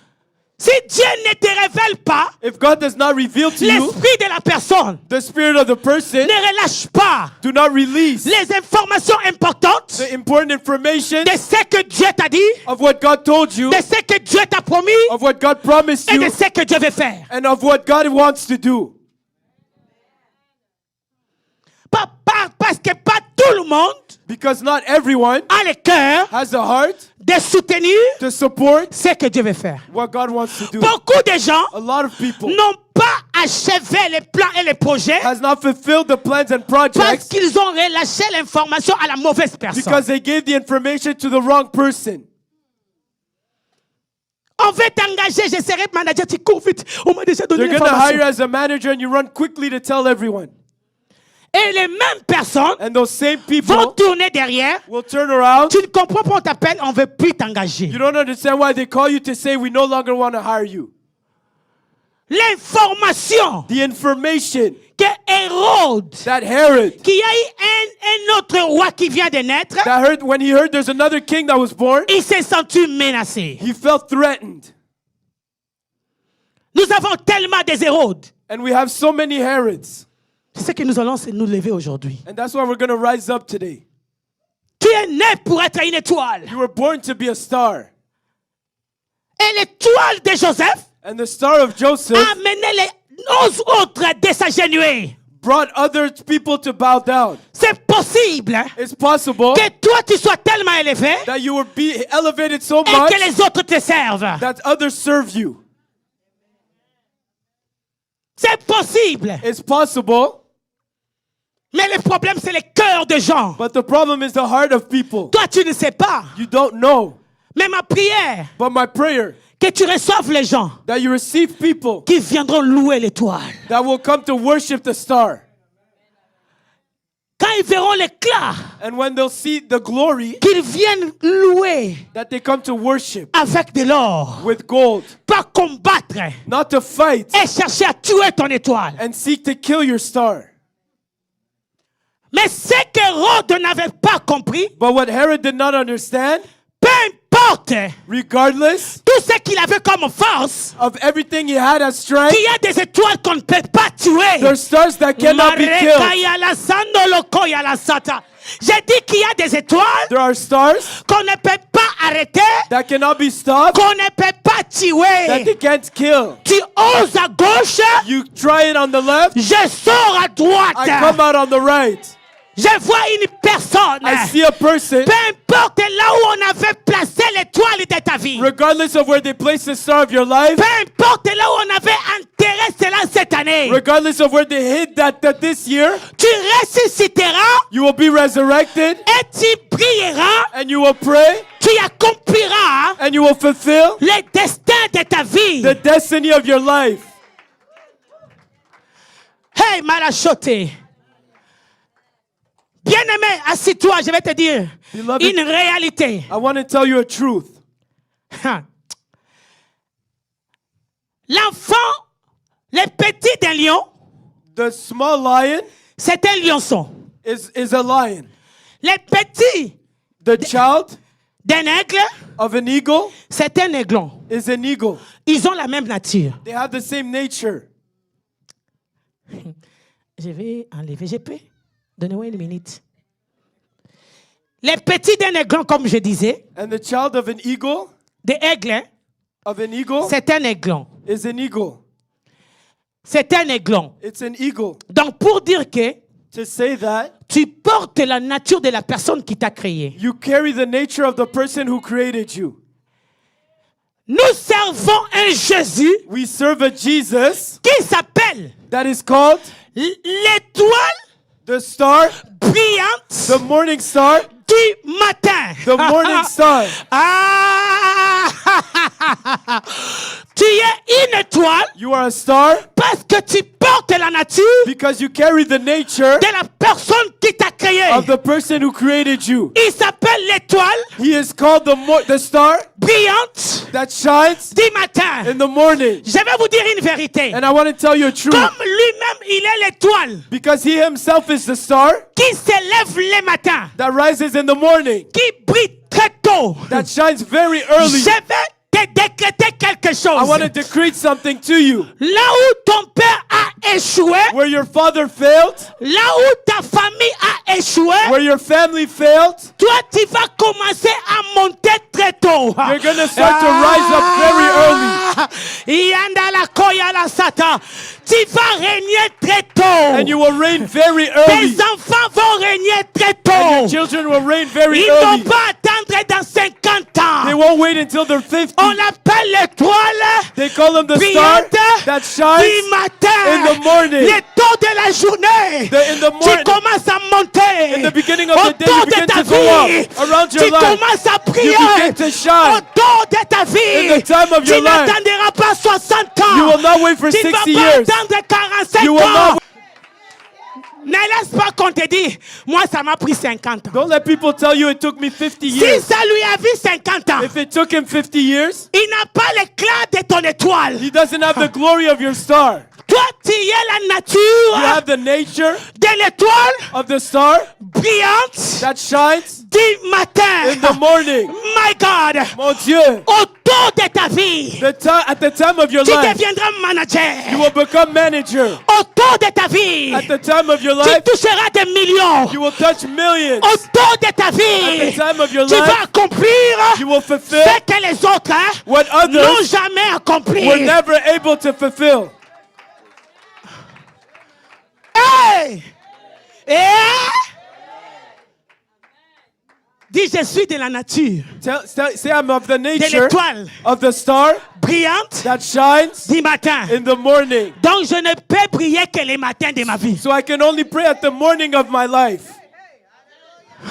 Si Dieu ne te révèle pas If God does not reveal to you l'esprit de la personne the spirit of the person, ne relâche pas do not release les informations importantes the important information de ce que Dieu t'a dit, of what God told you, de ce que Dieu t'a promis of what God promised et de you, ce que Dieu veut faire. and of what God wants to do. Parce que pas tout le monde Because not everyone a le cœur has a heart de soutenir to support ce que Dieu veut faire. what God wants to do. Beaucoup de gens A lot of people n'ont pas achevé les plans et les projets has not fulfilled the plans and parce projects qu'ils ont relâché l'information à la mauvaise personne. because they gave the information to the wrong person. On veut t'engager, je serai manager, tu cours vite. On m'a déjà donné They're going to hire l'information. you as a manager and you run quickly to tell everyone. Et les mêmes personnes And those same vont people tourner derrière. will turn around. Tu ne comprends pas, on t'appelle, on ne veut plus t'engager. You don't understand why they call you to say we no longer want to hire you. L'information The information que Hérode, that Herod, qui a eu un autre roi qui vient de naître, that heard when he heard there's another king that was born, il s'est senti menacé. he felt threatened. Nous avons tellement des Hérodes. And we have so many Herods. C'est ce que nous allons nous lever aujourd'hui. And that's why we're going to rise up today. Tu es né pour être une étoile. You were born to be a star. Et l'étoile de Joseph And the star of Joseph a amené les 11 autres de s'agenouiller. brought other people to bow down. C'est possible It's possible que toi tu sois tellement élevé that you will be elevated so et much que les autres te servent. that others serve you. C'est possible. It's possible, Mais le problème c'est le cœur des gens. but the problem is the heart of people. Toi tu ne sais pas. You don't know. Mais ma prière, But my prayer que tu reçoives les gens that you receive people qui viendront louer l'étoile. that will come to worship the star. Quand ils verront l'éclat, And when they'll see the glory, qu'ils viennent louer that they come to worship avec de l'or, with gold, pas combattre not to fight et chercher à tuer ton étoile. and seek to kill your star. Mais ce qu'Hérode n'avait pas compris, But what Herod did not understand, peu importe regardless tout ce qu'il avait comme force, of everything he had as strength, qu'il y a des étoiles qu'on ne peut pas tuer. there's stars that cannot be killed. J'ai dit qu'il y a des étoiles There are stars qu'on ne peut pas arrêter, that cannot be stopped, qu'on ne peut pas that tuer. they can't kill. Tu oses à gauche, You try it on the left, je sors à I come droite. out on the right. Je vois une personne. I see a person, Peu importe là où on avait placé l'étoile de ta vie. regardless of where they place the star of your life, Peu importe là où on avait enterré cela cette année. regardless of where they hid that this year, Tu ressusciteras you will be resurrected et tu prieras, and you will pray tu accompliras and you will fulfill le destin de ta vie. the destiny of your life. Hey, Malachoté. Bien-aimé, assis-toi, je vais te dire Beloved, une réalité. I want to tell you a truth. L'enfant, le petit d'un lion, The small lion c'est un lionçon. is a lion. Le petit The child d'un aigle, of an eagle c'est un aiglon. is an eagle. Ils ont la même nature. They have the same nature. Je vais enlever, je peux? Donnez-moi une minute. Les petits d'un aiglon, comme je disais, And the child of an eagle, c'est un aiglon. is an eagle. C'est un aiglon. It's an eagle. Donc, pour dire que To say that tu portes la nature de la personne qui t'a créé. you carry the nature of the person who created you. Nous servons un Jésus We serve a Jesus qui s'appelle that is called l'étoile the star, brillante the morning star, du matin. the morning star. Ah! Tu es une étoile You are a star parce que tu portes la nature because you carry the nature de la personne qui t'a créé. of the person who created you. Il s'appelle l'étoile He is called the star brillante that shines du matin. in the morning. Je vais vous dire une vérité. And I want to tell you a truth. Comme lui-même, il est l'étoile Because he himself is the star qui s'élève le matin, that rises in the morning, qui brille très tôt. that shines very early. Je vais te décréter quelque I chose. want to decree something to you. Là où ton père a échoué, Where your father failed, là où ta famille a échoué, where your family failed, toi tu vas commencer à monter très tôt. you're going to start to rise up very early. Yanda la koya la sata. Tu vas régner très tôt. And you will reign very Tes early. enfants vont régner très And your tôt. children will reign very Ils ne early. vont pas attendre dans 50 They ans. won't wait until they're 50. On l'appelle l'étoile They call them the star brillante that du shines matin. in the morning. Les taux de la journée. In the Tu morning, commences à monter. in the beginning of the day, you Autour de begin ta to go up vie. around your Tu life. commences à prier. You begin to shine. Autour de ta vie. In the time of Tu your life. n'attendras pas 60 ans. You will not wait for Tu ne vas 60 pas years. attendre 45 You will ans. not. Ne laisse pas qu'on te dise, moi ça m'a pris 50 ans. Don't let people tell you it took me 50 Si years. ça lui a vu 50 ans, If it took him 50 years, il n'a pas l'éclat de ton étoile. he doesn't have the glory of your star. Toi, tu es la You nature have the nature de l'étoile of the star brillante that shines du matin. in the morning. My God, Mon Dieu, autour de ta vie, at the time of your tu life, deviendras you manager. will become manager. Autour de ta vie, At the time of your tu life, toucheras des millions. you will touch millions. Autour de ta At the vie, time of your tu life, vas accomplir you will fulfill ce que les autres what n'ont others jamais accompli. were never able to fulfill. Hey! Eh? Dis, je suis de la nature, Say I'm of the de nature l'étoile of the star brillante that shines du matin. in the morning. Donc, je ne peux briller que les matins de ma vie. So I can only pray at the morning of my life.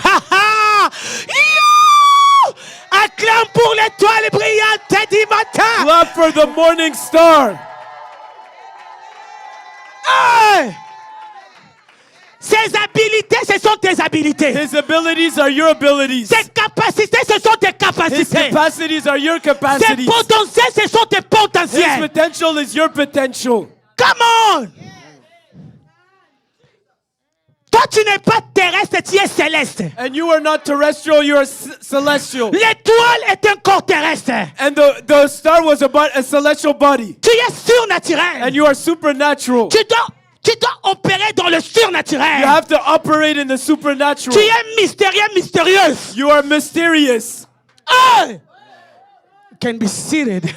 Ha ha! Yo! Acclame pour l'étoile brillante du matin. Clap for the morning star. Hey! Ses habilités, ce sont tes habilités. His abilities are your abilities. Ses capacités, ce sont tes His capacités. capacities are your Ses capacities. potentiels, ce sont tes His potentiels. potential is your potential. Come on! Toi, tu n'es pas terrestre, tu es céleste. And you are not terrestrial, you are celestial. L'étoile est un corps terrestre. And the star was about a celestial body. Tu es surnaturel. And you are supernatural. Tu dois opérer dans le You surnaturel. have to operate in the supernatural. Tu es mystérieux, mystérieuse. You are mysterious. Oh! Can be seated.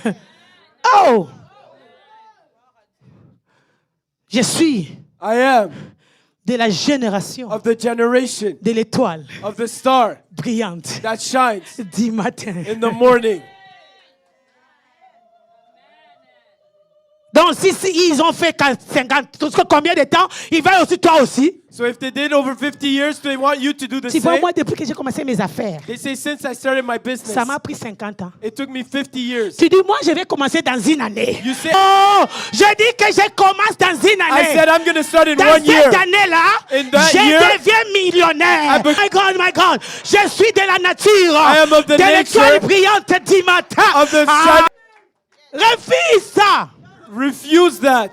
Oh! Je suis I am de la génération of the generation de l'étoile of the star brillante that shines du matin. in the morning. Donc, si ils ont fait 50, combien de temps, ils veulent aussi toi aussi. So if they did over 50 years, they want you to do the Tu vois, same. moi, depuis que j'ai commencé mes affaires, They say since I started my business, ça m'a pris 50 ans. it took me 50 years. Tu dis, moi, je vais commencer dans une année. You say, Oh, je dis que je commence dans une I année. said I'm going to start in Dans 1 year. cette année-là, In that je year, deviens millionnaire. I be- My God, je suis de la nature. I am of the de l'étoile nature brillante du matin. of the Ah, refuse ça. Refuse that.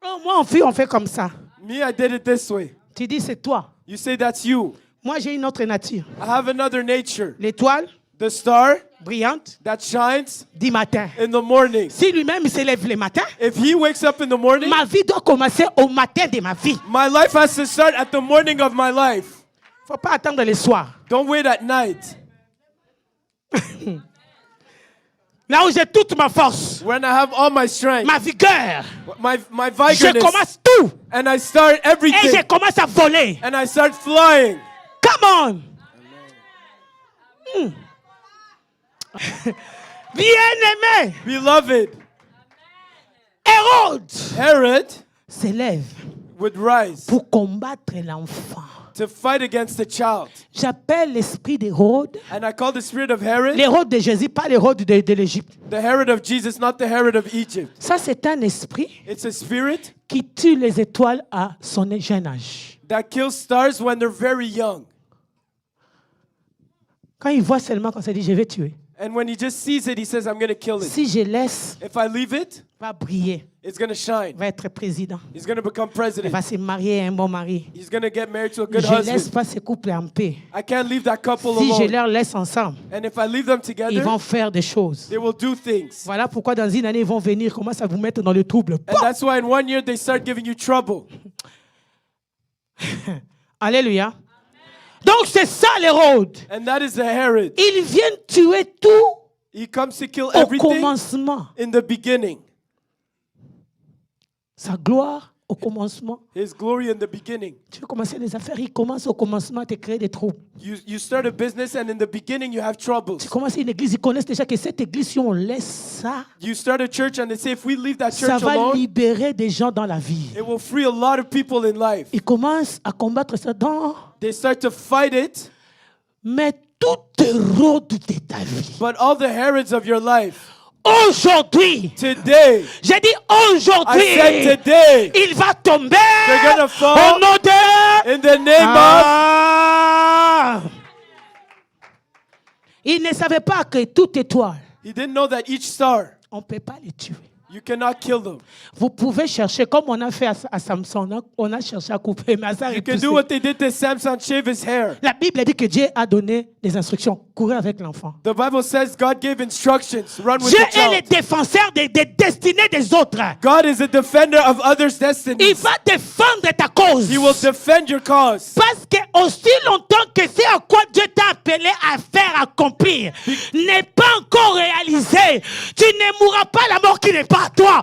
Oh, moi, on fait comme ça. Me, I did it this way. Tu dis, c'est toi. You say that's you. Moi, j'ai une autre nature. I have another nature. L'étoile The star brillante that shines du matin. in the morning. Si lui-même il se lève le matin, If he wakes up in the morning, ma vie doit commencer au matin de ma vie. my life has to start at the morning of my life. Faut pas attendre le soir. Don't wait at night. Là où j'ai toute ma force, When I have all my strength, ma vigueur, my je vigorness, commence tout. and I start Et je everything, commence à voler. and I start flying. Come on. Bien-aimé, Beloved, Hérode Herod s'élève would rise pour combattre l'enfant. to fight against the child. J'appelle l'esprit d'Hérode, And I call the spirit of Herod l'Hérode de Jésus, pas l'Hérode de l'Égypte. the Herod of Jesus, not the Herod of Egypt. Ça, c'est un esprit It's a spirit qui tue les étoiles à son jeune âge. that kills stars when they're very young. Quand il voit seulement qu'on se dit, je vais tuer. And when he just sees it, he says, I'm going to kill it. Si je laisse, If I leave it, va briller, it's going to shine. va être président, He's going to become elle president. va se marier à un bon mari. He's going to get married to a good Je ne laisse husband. pas ce couple en paix. I can't leave that couple Si je alone. leur laisse ensemble, And if I leave them ils together, vont faire des choses. they will do things. Voilà pourquoi dans une année, ils vont venir, commencer à vous mettre dans le trouble. And that's why in 1 year they start giving you trouble. Alléluia. Donc c'est ça l'Hérode. And that is the Herod. Il vient tuer tout He comes to kill au everything commencement. in the beginning. Sa gloire au commencement. His glory in the beginning. Tu veux commencer les affaires, il commence au commencement à te créer des troubles. You start a business and in the beginning you have troubles. Tu commences une église, ils connaissent déjà que cette église, si on laisse ça, You start a church and they say if we leave that ça church va alone, libérer des gens dans la vie. it will free a lot of people in life. Ils commencent à combattre ça dans... They start to fight it, Mais tout Hérode de ta vie, but all the Herods of your life, aujourd'hui, today, j'ai dit I aujourd'hui, said today, il va tomber they're gonna au fall nom de... in the name Ah! Il ne savait pas que toute étoile, of, he didn't know that each star, on ne peut pas les tuer. you cannot kill them. Vous pouvez chercher, comme on a fait à Samson, on a cherché à couper, mais ça a You can repoussé. do what they did to Samson, shave his hair. La Bible dit que Dieu a donné des instructions. Courez avec l'enfant. The Bible says God gave instructions, run with Dieu the est le child. défenseur des destinées des autres. God is a defender of others' Il destinies. va défendre ta cause. He will defend your cause. Parce que aussi longtemps que c'est à quoi Dieu t'a appelé à faire accomplir n'est pas encore réalisé, tu ne mourras pas la mort qui n'est pas à toi.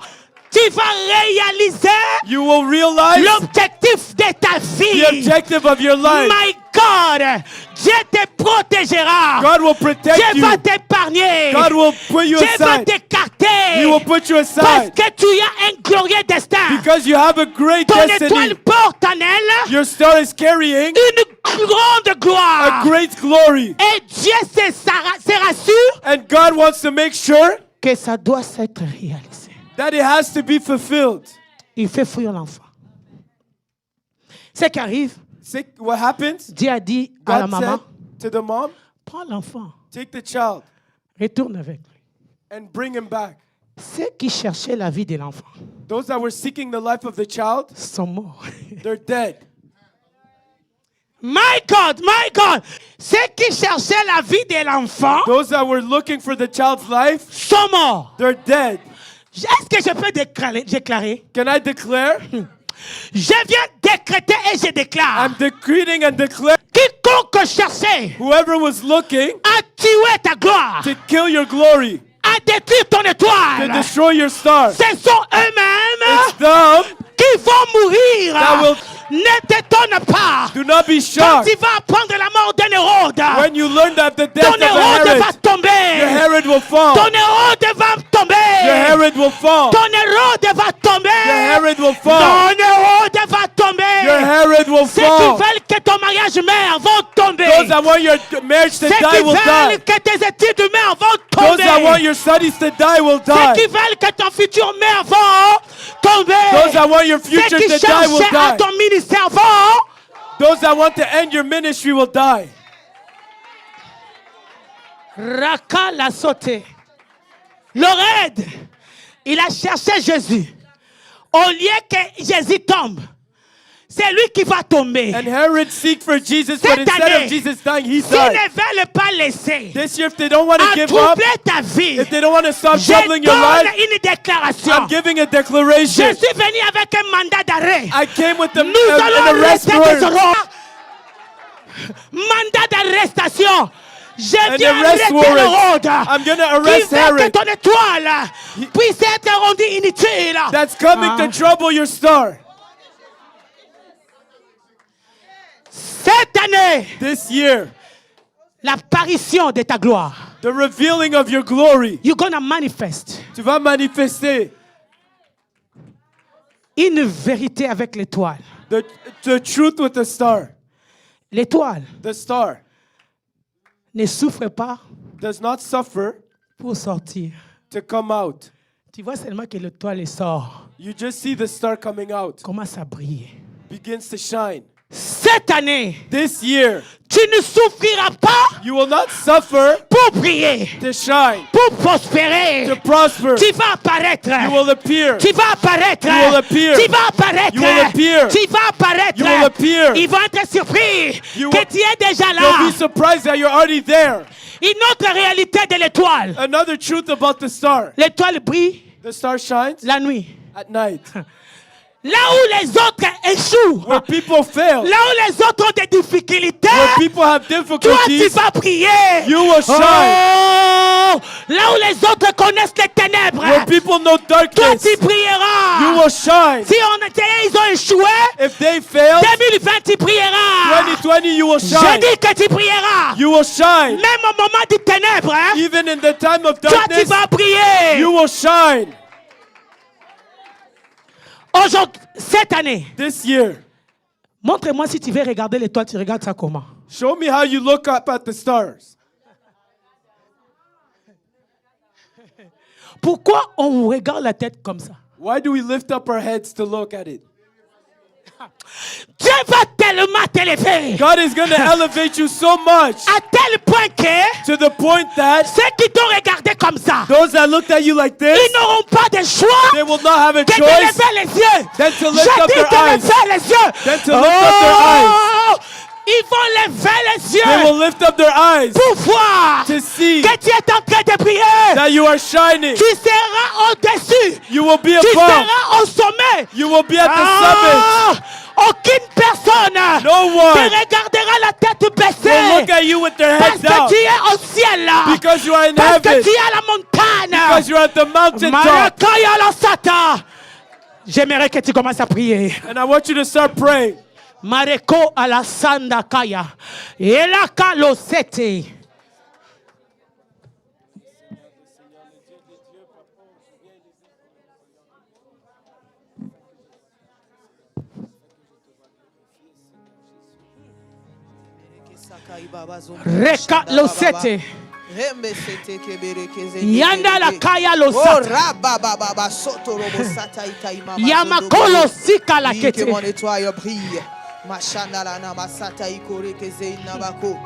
Tu vas réaliser You will realize l'objectif de ta vie. the objective of your life. My God, Dieu te protégera. God will protect Dieu you. va t'épargner. God will put you Dieu va aside. t'écarter. He will put you Parce aside que tu as un glorieux destin. because you have a great Ton étoile destiny. porte en elle Your star is carrying une grande gloire. a great glory. Et Dieu se rassure And God wants to make sure que ça doit être réalisé. that it has to be fulfilled. Il fait fuir l'enfant. Ce qui arrive, See what happens? Dieu a dit à la God maman, said to the mom, prends l'enfant, take the child retourne avec lui. and bring him back. Ceux qui cherchaient la vie de l'enfant Those that were seeking the life of the child, sont morts. they're dead. My God, my God. Ceux qui cherchaient la vie de l'enfant Those that were looking for the child's life, sont morts. they're dead. Est-ce que je peux déclarer? Can I declare? Je viens décréter et je déclare. I'm decreting and declare Quiconque cherchait whoever was looking à tuer ta gloire, to kill your glory, à détruire ton to étoile, destroy your star, ce sont eux-mêmes it's them. qui vont mourir. That will- Ne t'étonne pas. Do not be Quand shocked tu vas apprendre la mort d'un Hérode, when you learn that the death ton of a Hérode va Herod, tomber. your Herod will fall. Ton Hérode va tomber. Your Herod will fall. Ton Hérode va tomber. Your Herod will fall. Ton Hérode va tomber. Your Herod will Ceux qui fall. veulent que ton mariage meure vont tomber. Those that want your marriage to Ceux die qui will die. veulent que tes études meurent vont Those that want tomber. your studies to die will Ceux qui die. veulent que ton futur meure vont tomber. Those that want your Ceux future qui to die will cherchent à die. ton ministère vont. Those that want to end your ministry will die. Raka l'a sauté. L'Hérode, il a cherché Jésus. Au lieu que Jésus tombe, c'est lui qui va tomber. And Herod seek for Jesus, but Cette instead année, of Jesus dying, he S'ils died. ne veulent pas laisser This year, if they don't want to à give up, troubler ta vie, if they don't want to stop je troubling your donne life, une déclaration. I'm giving a Je declaration. suis venu avec un mandat d'arrêt. I came with Nous an allons arrest arrêter des warrant. horreurs. Mandat d'arrestation. Je An viens arrest arrêter warrant. l'Hérode. I'm going to Qui arrest veut que Herod. ton étoile puisse être rendue inutile. That's coming to trouble your star. Cette année, This year, l'apparition de ta gloire. the revealing of your glory. You're gonna manifest Tu vas manifester une vérité avec l'étoile. the truth with the star. L'étoile The star ne souffre pas does not suffer pour sortir. to come out. Tu vois seulement que l'étoile sort, You just see the star coming out, commence à briller. begins to shine. Cette année, this year, tu ne souffriras pas you will not suffer pour prier, to shine, pour prospérer. to prosper. Tu vas apparaître. You will appear. Tu vas apparaître. You will appear. Tu vas apparaître. You will appear. Tu vas apparaître. You will appear. Ils vont être surpris You que will- tu es déjà They'll là. be surprised that you're already there. Une autre réalité de l'étoile. Another truth about the star. L'étoile brille The star shines la nuit. at night. Là où les autres échouent. Where people fail, Là où les autres ont des difficultés. where people have Toi, tu difficulties, vas prier. you will shine. Oh, là où les autres connaissent les ténèbres. Where people know Toi, darkness, tu prieras. you will shine. Si ils ont échoué, If they fail, 2020, tu prieras. 2020 you will Je shine. dis que tu prieras. You will shine. Même au moment des ténèbres, hein, Even in the time of toi, tu darkness, vas prier. you will shine. Aujourd'hui, cette année, This year, montre-moi si tu veux regarder l'étoile, tu regardes ça comment? show me how you look up at the stars. Pourquoi on regarde la tête comme ça? Why do we lift up our heads to look at it? Dieu va tellement t'élever God is going to elevate you so much à tel point que to the point that ceux qui t'ont regardé comme ça, those that looked at you like this, ils n'auront pas de choix they will not have a que de choice lever les yeux. than to lift Je up dis their de eyes. lever les yeux. Than to lift up their eyes. Ils vont lever les They yeux will lift up their eyes pour voir to see que tu es en train de prier. that you are shining. Tu seras au-dessus. You will be Tu above. seras au sommet. You will be at the Ah, aucune personne No ne one regardera la tête will baissée look at you with their parce heads que down tu es au ciel là. because you are in Parce que heaven, tu es à la montagne. because you are at the mountaintop. Marakaya la sata. J'aimerais que tu commences à prier. And I want you to start praying. Mareko ala sanda kaya. Elaka lo sete. Reka lo sete. Yanda la kaya lo sata. Yamakolo sika la Que kete. mon étoile brille. Machanala na masata ikore keze inabako.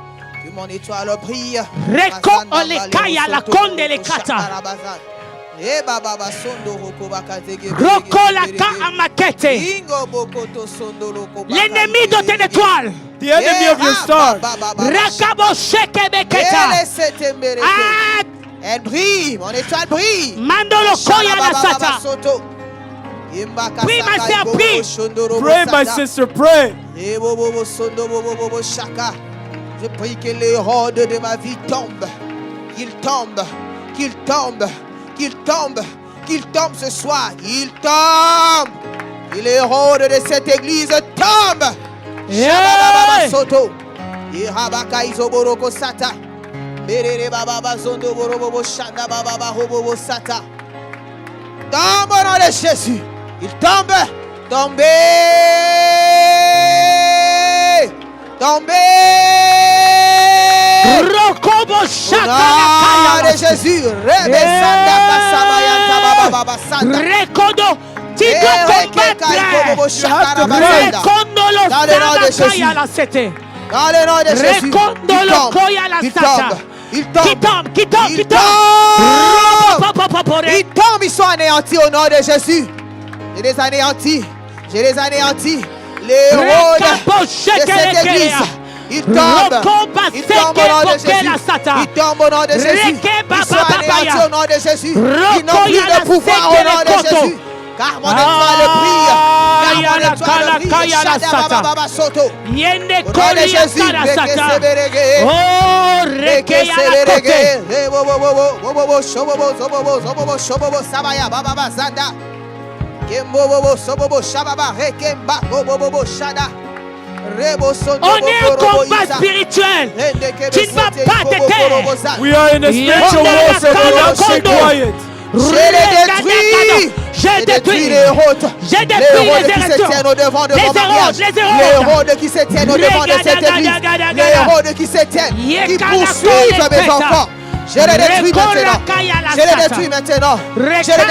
Que mon étoile brille. Reko Masanda ole bale kaya la osoto konde le roko kata. shakarabazan. E baba basondo roko bakazege. Roko la ka amakete. Ingo bokoto sondo roko L'ennemi de tes étoiles. The enemy of your star. Rakabo sheke beketa. Ah, Elle brille, mon étoile brille. mandolo koya la sata. Prie, ma sœur, prie. Pray, my sister, pray. Je prie que les rodes de ma vie tombent. Qu'ils tombent, qu'ils tombent, qu'ils tombent, qu'ils tombent ce soir. Qu'ils tombent. Que les rodes de cette église tombent. Yeah. Soto. Irabaka izoboroko sata. Berere baba bazondo borobo shanda baba bahobo sata. Tombe au nom de Jésus. Il tombe. Tombez. Tombez. Rokobo Au shaka nom la de kaya. Jésus. Rebe sanda kasabayanta baba baba sanda. Rekodo. Tu dois combattre. Rekondo lo Dans le nom de sata Jésus. kaya la sete. Dans le nom de Jésus. Rekondo lo koya la Il sata. tombe. Il tombe. Qui tombe, qui tombe, Il qui tombe. Il tombe, ils sont anéantis au nom de Jésus. Je les anéantis. Je les anéantis. Les rôles de cette église. Il tombe. Il tombe au nom de Jésus. Il tombe au nom de Jésus. Ils sont anéantis au nom de Jésus. Ils n'ont plus de pouvoir au nom de Jésus. Car mon étoile brille. Car mon étoile brille. Shada baba soto. Yende Au nom de Jésus. kolia la sata. Rekeseberege. Oh, reke ya la kote. On est en combat spirituel. Tu ne vas pas te taire. We are in a spiritual warfare, but we don't stay quiet. J'ai détruit les routes. J'ai Les détruit routes les qui se érections. tiennent au devant de Les mon mariage. érodes, les Les érodes. routes qui se tiennent au devant de cette église. Les routes qui se tiennent, qui poursuivent mes enfants. Je les détruis maintenant. Je les détruis maintenant. Je les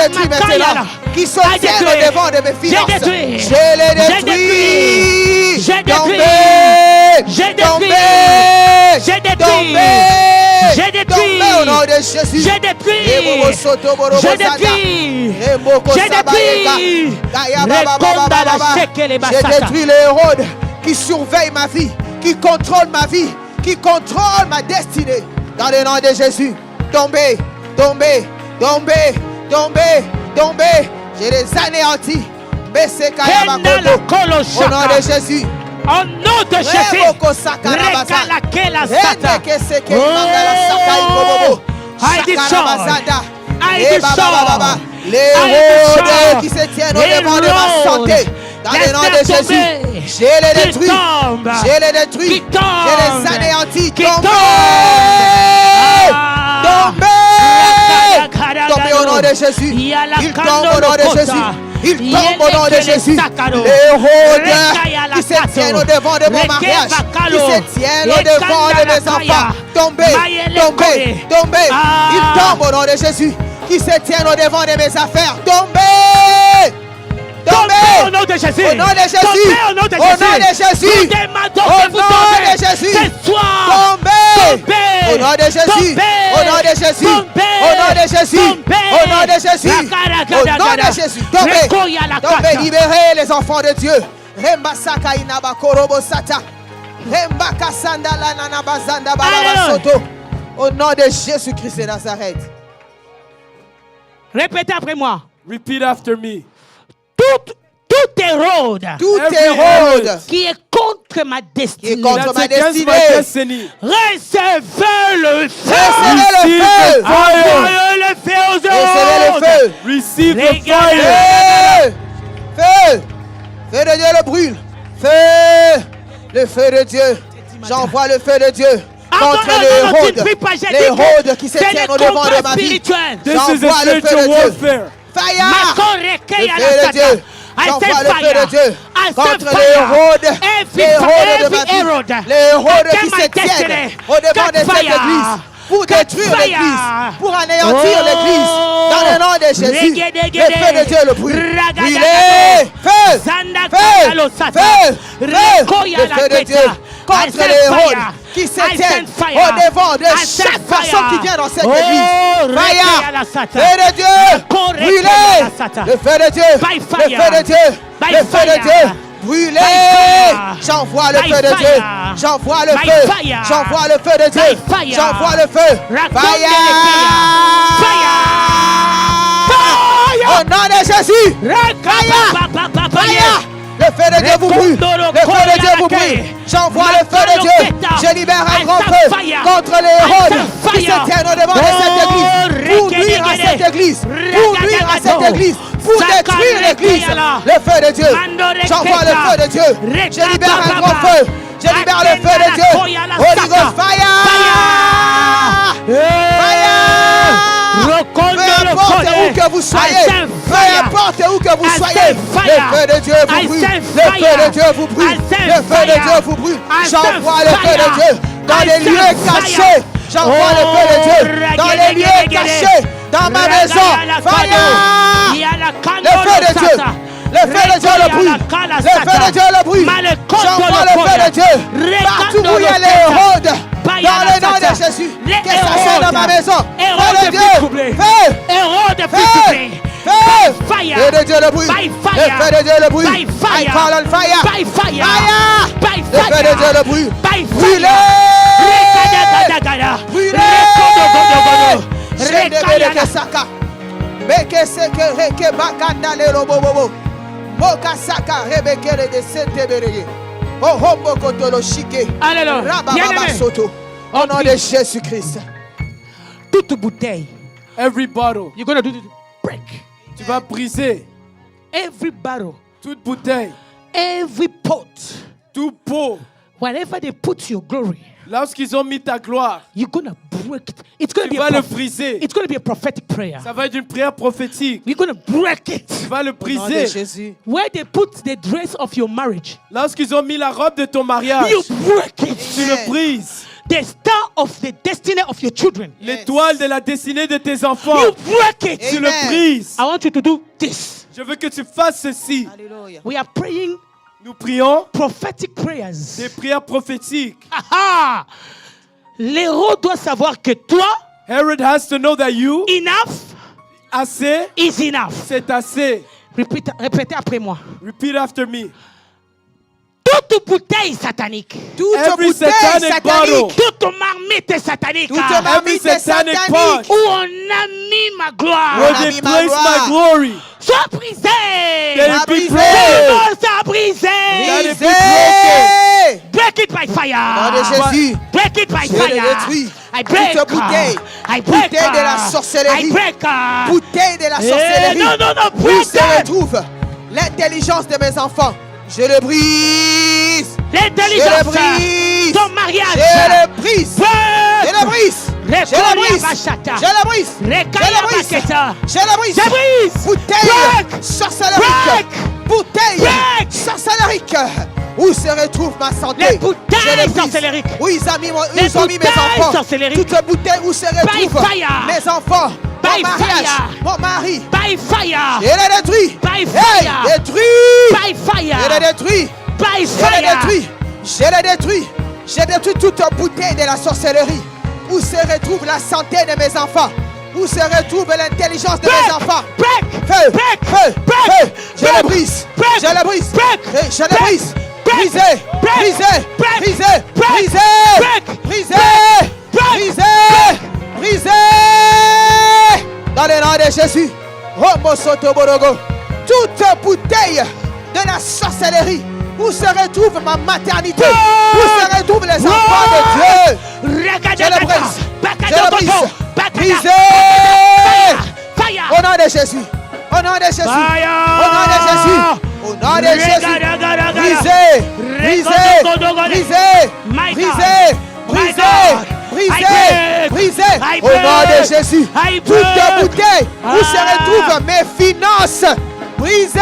détruis maintenant. Qui se tiennent au devant de mes finances. Je les détruis. J'ai Tombez. J'ai détruit. Tombez. J'ai détruit. Tombez. J'ai détruit. Tombez au nom de Jésus. J'ai détruit. J'ai détruit. J'ai détruit. J'ai détruit les Hérodes qui surveillent ma vie, qui contrôlent ma vie, qui contrôlent ma destinée. Dans le nom de Jésus. Tombez, tombez, tombez, tombez, tombez. Je les anéantis. Au nom de Jésus. Au nom de Jésus. I descends. Les Hérodes qui se tiennent au devant de ma santé. Dans le nom de Jésus. Je les détruis. Je les détruis. Je les anéantis. Tombez au nom de Jésus. Il tombe au nom de Jésus. Il tombe au nom de Jésus. Les Hérodes qui se tiennent au devant de mon mariage, qui se tiennent au devant de mes enfants. Tombez, tombez, tombez. Il tombe au nom de Jésus. Qui se tiennent au devant de mes affaires. Tombez. Tombez au nom de Jésus. Au nom de Jésus. Tombez au nom de Jésus. Au nom de Jésus. Au nom de Jésus. Tombez. Au nom de Jésus. Au nom de Jésus. Au nom de Jésus. Au nom de Jésus. Au nom de Jésus. Tombez. Tombez. Libérez les enfants de Dieu. Remba saka inaba korobo sata. Remba kasanda la nanaba zanda balaba soto. Au nom de Jésus-Christ de Nazareth. Répétez après moi. Repeat after me. Tout Hérode qui est contre ma destinée. Contre ma destinée. Recevez le feu. Recevez le feu. Envoyez le feu aux Recevez le feu. Receive the fire. Feu. Feu de Dieu le brûle. Feu. Le feu de Dieu. J'envoie le feu de Dieu. Contre les Hérodes qui se tiennent au devant de ma vie. J'envoie le feu de Dieu. Fire. Le feu de Dieu. J'envoie le feu de Dieu. Contre les Hérodes. Les Hérodes de ma vie. Les Hérodes qui se tiennent au devant de cette église. Pour détruire l'église. Pour anéantir l'église. Dans le nom de Jésus. Le feu de Dieu le brûle. Brûlez. Feu. Feu. Feu. Le feu de Dieu. Contre les Hérodes qui se tiennent au devant de chaque personne qui vient dans cette église. Fire. Feu de Dieu. Brûlez. Le feu de Dieu. Le feu de Dieu. Le feu de Dieu. Brûlez. J'envoie le feu de Dieu. J'envoie le feu. J'envoie le feu de Dieu. J'envoie le feu. Fire. Au nom de Jésus. Fire. Fire. Le feu de Dieu vous brûle. Le feu de Dieu vous brûle. J'envoie le feu de Dieu. Je libère un grand feu contre les Hérodes qui se tiennent au devant de cette église. Pour nuire à cette église. Pour nuire à cette église. Pour détruire l'église. Le feu de Dieu. J'envoie le feu de Dieu. Je libère un grand feu. Je libère le feu de Dieu. Holy Ghost fire. Fire. Peu importe où que vous soyez. Peu importe où que vous soyez. Le feu de Dieu vous brûle. Le feu de Dieu vous brûle. Le feu de Dieu vous brûle. J'envoie le feu de Dieu dans les lieux cachés. J'envoie le feu de Dieu dans les lieux cachés. Dans ma maison. Fire. Le feu de Dieu. Le feu de Dieu le brûle. Le feu de Dieu le brûle. J'envoie le feu de Dieu partout où il y a les Hérodes. Dans le nom de Jésus. Que ça soit dans ma maison. Feu de Dieu. Feu. Feu. Feu. Feu de Dieu le brûle. Le feu de Dieu le brûle. I call on fire. Fire. Le feu de Dieu le brûle. Brûlez. Brûlez. Meke seke reke bakanda le robobobo. Moka saka rebekere de seteberege. Oh hombo kotolo shike. Alléluia. Rababa soto. Au nom de Jésus-Christ. Toute bouteille. Every bottle. You're going to do break. Tu vas briser. Every bottle. Toute bouteille. Every pot. Tout pot. Wherever they put your glory. Lorsqu'ils ont mis ta gloire, you're going to break it. It's going to be le briser. It's going to be a prophetic prayer. Ça va être une prière prophétique. You're going to break it. Tu vas le briser. Where they put the dress of your marriage. Lorsqu'ils ont mis la robe de ton mariage, you break it. Tu le brises. The star of the destiny of your children. L'étoile de la destinée de tes enfants. You break it. Tu le brises. I want you to do this. Je veux que tu fasses ceci. Alléluia. We are praying. Nous prions prophetic prayers. des prières prophétiques. L'héros doit savoir que toi, Herod has to know that you, enough assez, is enough. c'est assez. Répétez après moi. Repeat after me. Toute bouteille satanique. Toute Every bouteille satanic bottle. satanique. Toute marmite satanique. Toute Every marmite satanic satanique. pot Où on a mis ma gloire. where On a they mis ma place gloire. my glory. Sois brisé. Let it be brisé. broken. Sois brisé. Let it be Brisé. Break it by fire. Au nom de Jésus. Break it by Je le fire. détruis. I break. Toute bouteille. I break. Bouteille de la sorcellerie. I break. Bouteille de la sorcellerie. Non, Où break se it. retrouve l'intelligence de mes enfants? Je le brise. L'intelligence. Je le brise. Ton mariage. Je le brise. Break. Je le brise. Je le brise. Je le brise. Je le brise. Je le brise. Je brise. Bouteille Break. sorcellerique. Break. Bouteille Break. sorcellerique. Où se retrouve ma santé? Les bouteilles Je le brise. sorcelleriques. Où ils ont mis, Les ils ont mis mes bouteilles enfants? sorcelleriques. Toutes bouteilles où se retrouvent fire. mes enfants? By Mon mariage. fire. Mon mari. By fire. Je les détruis. By Hey, fire. détruis. By fire. Je les détruis. By Je les fire. détruis. Je les détruis. Je détruis toute bouteille de la sorcellerie. Où se retrouve la santé de mes enfants? Où se retrouve l'intelligence de mes enfants? Break. Feu, Break. feu, Break. feu. Je Break. le brise. Break. Je le brise. Break. Je le Break. brise. Break. Brisé. Break. Brisé. Break. Brisé. Break. Brisé. Break. Brisé. Break. Brisé. Brisé. Dans le nom de Jésus. Romo Soto Borogo. Toute bouteille de la sorcellerie. Où se retrouve ma maternité? Où se retrouvent les enfants de Dieu? Je le brise. Je le brise. Brisé. Fire. Au nom de Jésus. Au nom de Jésus. Au nom de Jésus. Au nom de Jésus. Brisé. Brisé. Brisé. My God. Brisé. My Brisé. God. Brisé. I break. Brisé. I Au nom de break. Jésus. I Toute break. bouteille où se Ah. retrouvent mes finances. Brisé.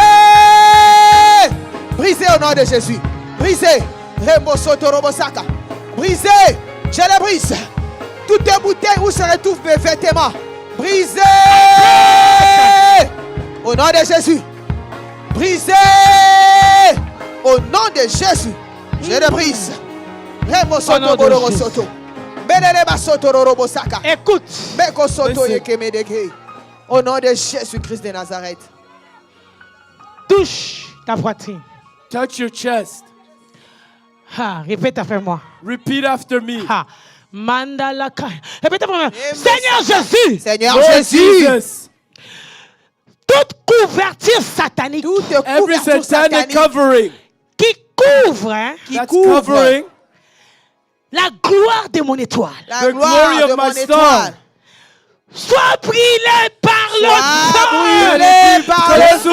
Brisé au nom de Jésus. Brisé. Remo Soto Robosaka. Brisé. Je le brise. Toutes les bouteilles où se retrouvent mes vêtements. Brisé. Au nom de Jésus. Brisé. Au nom de Jésus. Je le brise. Remo Au nom Soto de Borobo Jésus. Soto. Beneleba Soto Robosaka. Écoute. Beko Soto Listen. Yekemedeke. Au nom de Jésus-Christ de Nazareth. Touche ta poitrine. Touch your chest. Répète après moi. Repeat after me. Mandala Kai. Répète après moi. Seigneur Jésus. Seigneur Lord Jésus. Jesus, Toute couverture satanique Toute every couverture satanic satanique covering qui couvre qui that's couvre covering la gloire de mon étoile la the gloire glory of de my mon star. étoile. soit brûlée par le Sois sang. brûlé par le Consumed feu.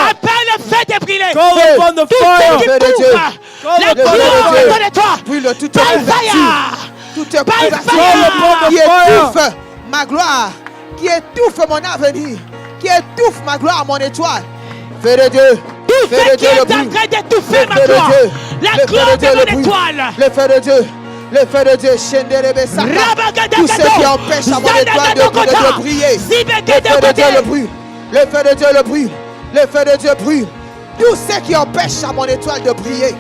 Appelle le feu de brûler. Call upon the Tout ce qui fire. Feu de Dieu. couvre la Feu de gloire Dieu. de ton étoile. Brûle toute By couverture. fire. Toute By couverture fire. qui étouffe ma gloire, qui étouffe mon avenir, qui étouffe ma gloire, mon étoile. Feu de Dieu. Tout Feu ce de qui Dieu est le en brûle. train d'étouffer Le ma feu de gloire. Dieu. La Le feu gloire de Dieu de le mon brûle. étoile. Le feu de Dieu. Le feu de Dieu. Shenderebe Saka. Tout ce qui empêche à mon étoile de briller. Le feu de Dieu le brûle. Le feu de Dieu le brûle. Le feu de Dieu brûle. Tout ce qui empêche à mon étoile de briller.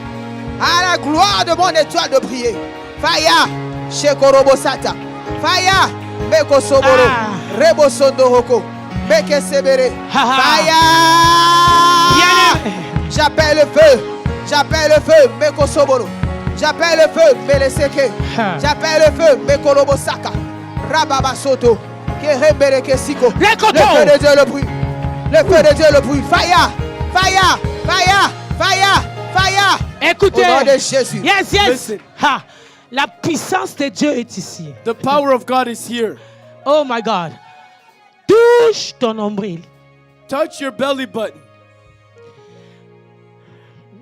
À la gloire de mon étoile de briller. Fire. Shekorobo Sata. Fire. Meko Soboro. Rebo Sondo Hoko. Meke Sebere. Fire. J'appelle le feu. J'appelle le feu. Meko Soboro. J'appelle le feu. Meleseke. J'appelle le feu. Meko Robo Saka. Rababa Soto. Kerembere Kesiko. Le Le coton. feu de Dieu le brûle. Le feu de Dieu le brûle. Fire. Fire. Fire. Fire. Fire. Écoutez. Au nom de Jésus. Yes, yes. Listen. La puissance de Dieu est ici. The power of God is here. Oh my God. Touche ton nombril. Touch your belly button.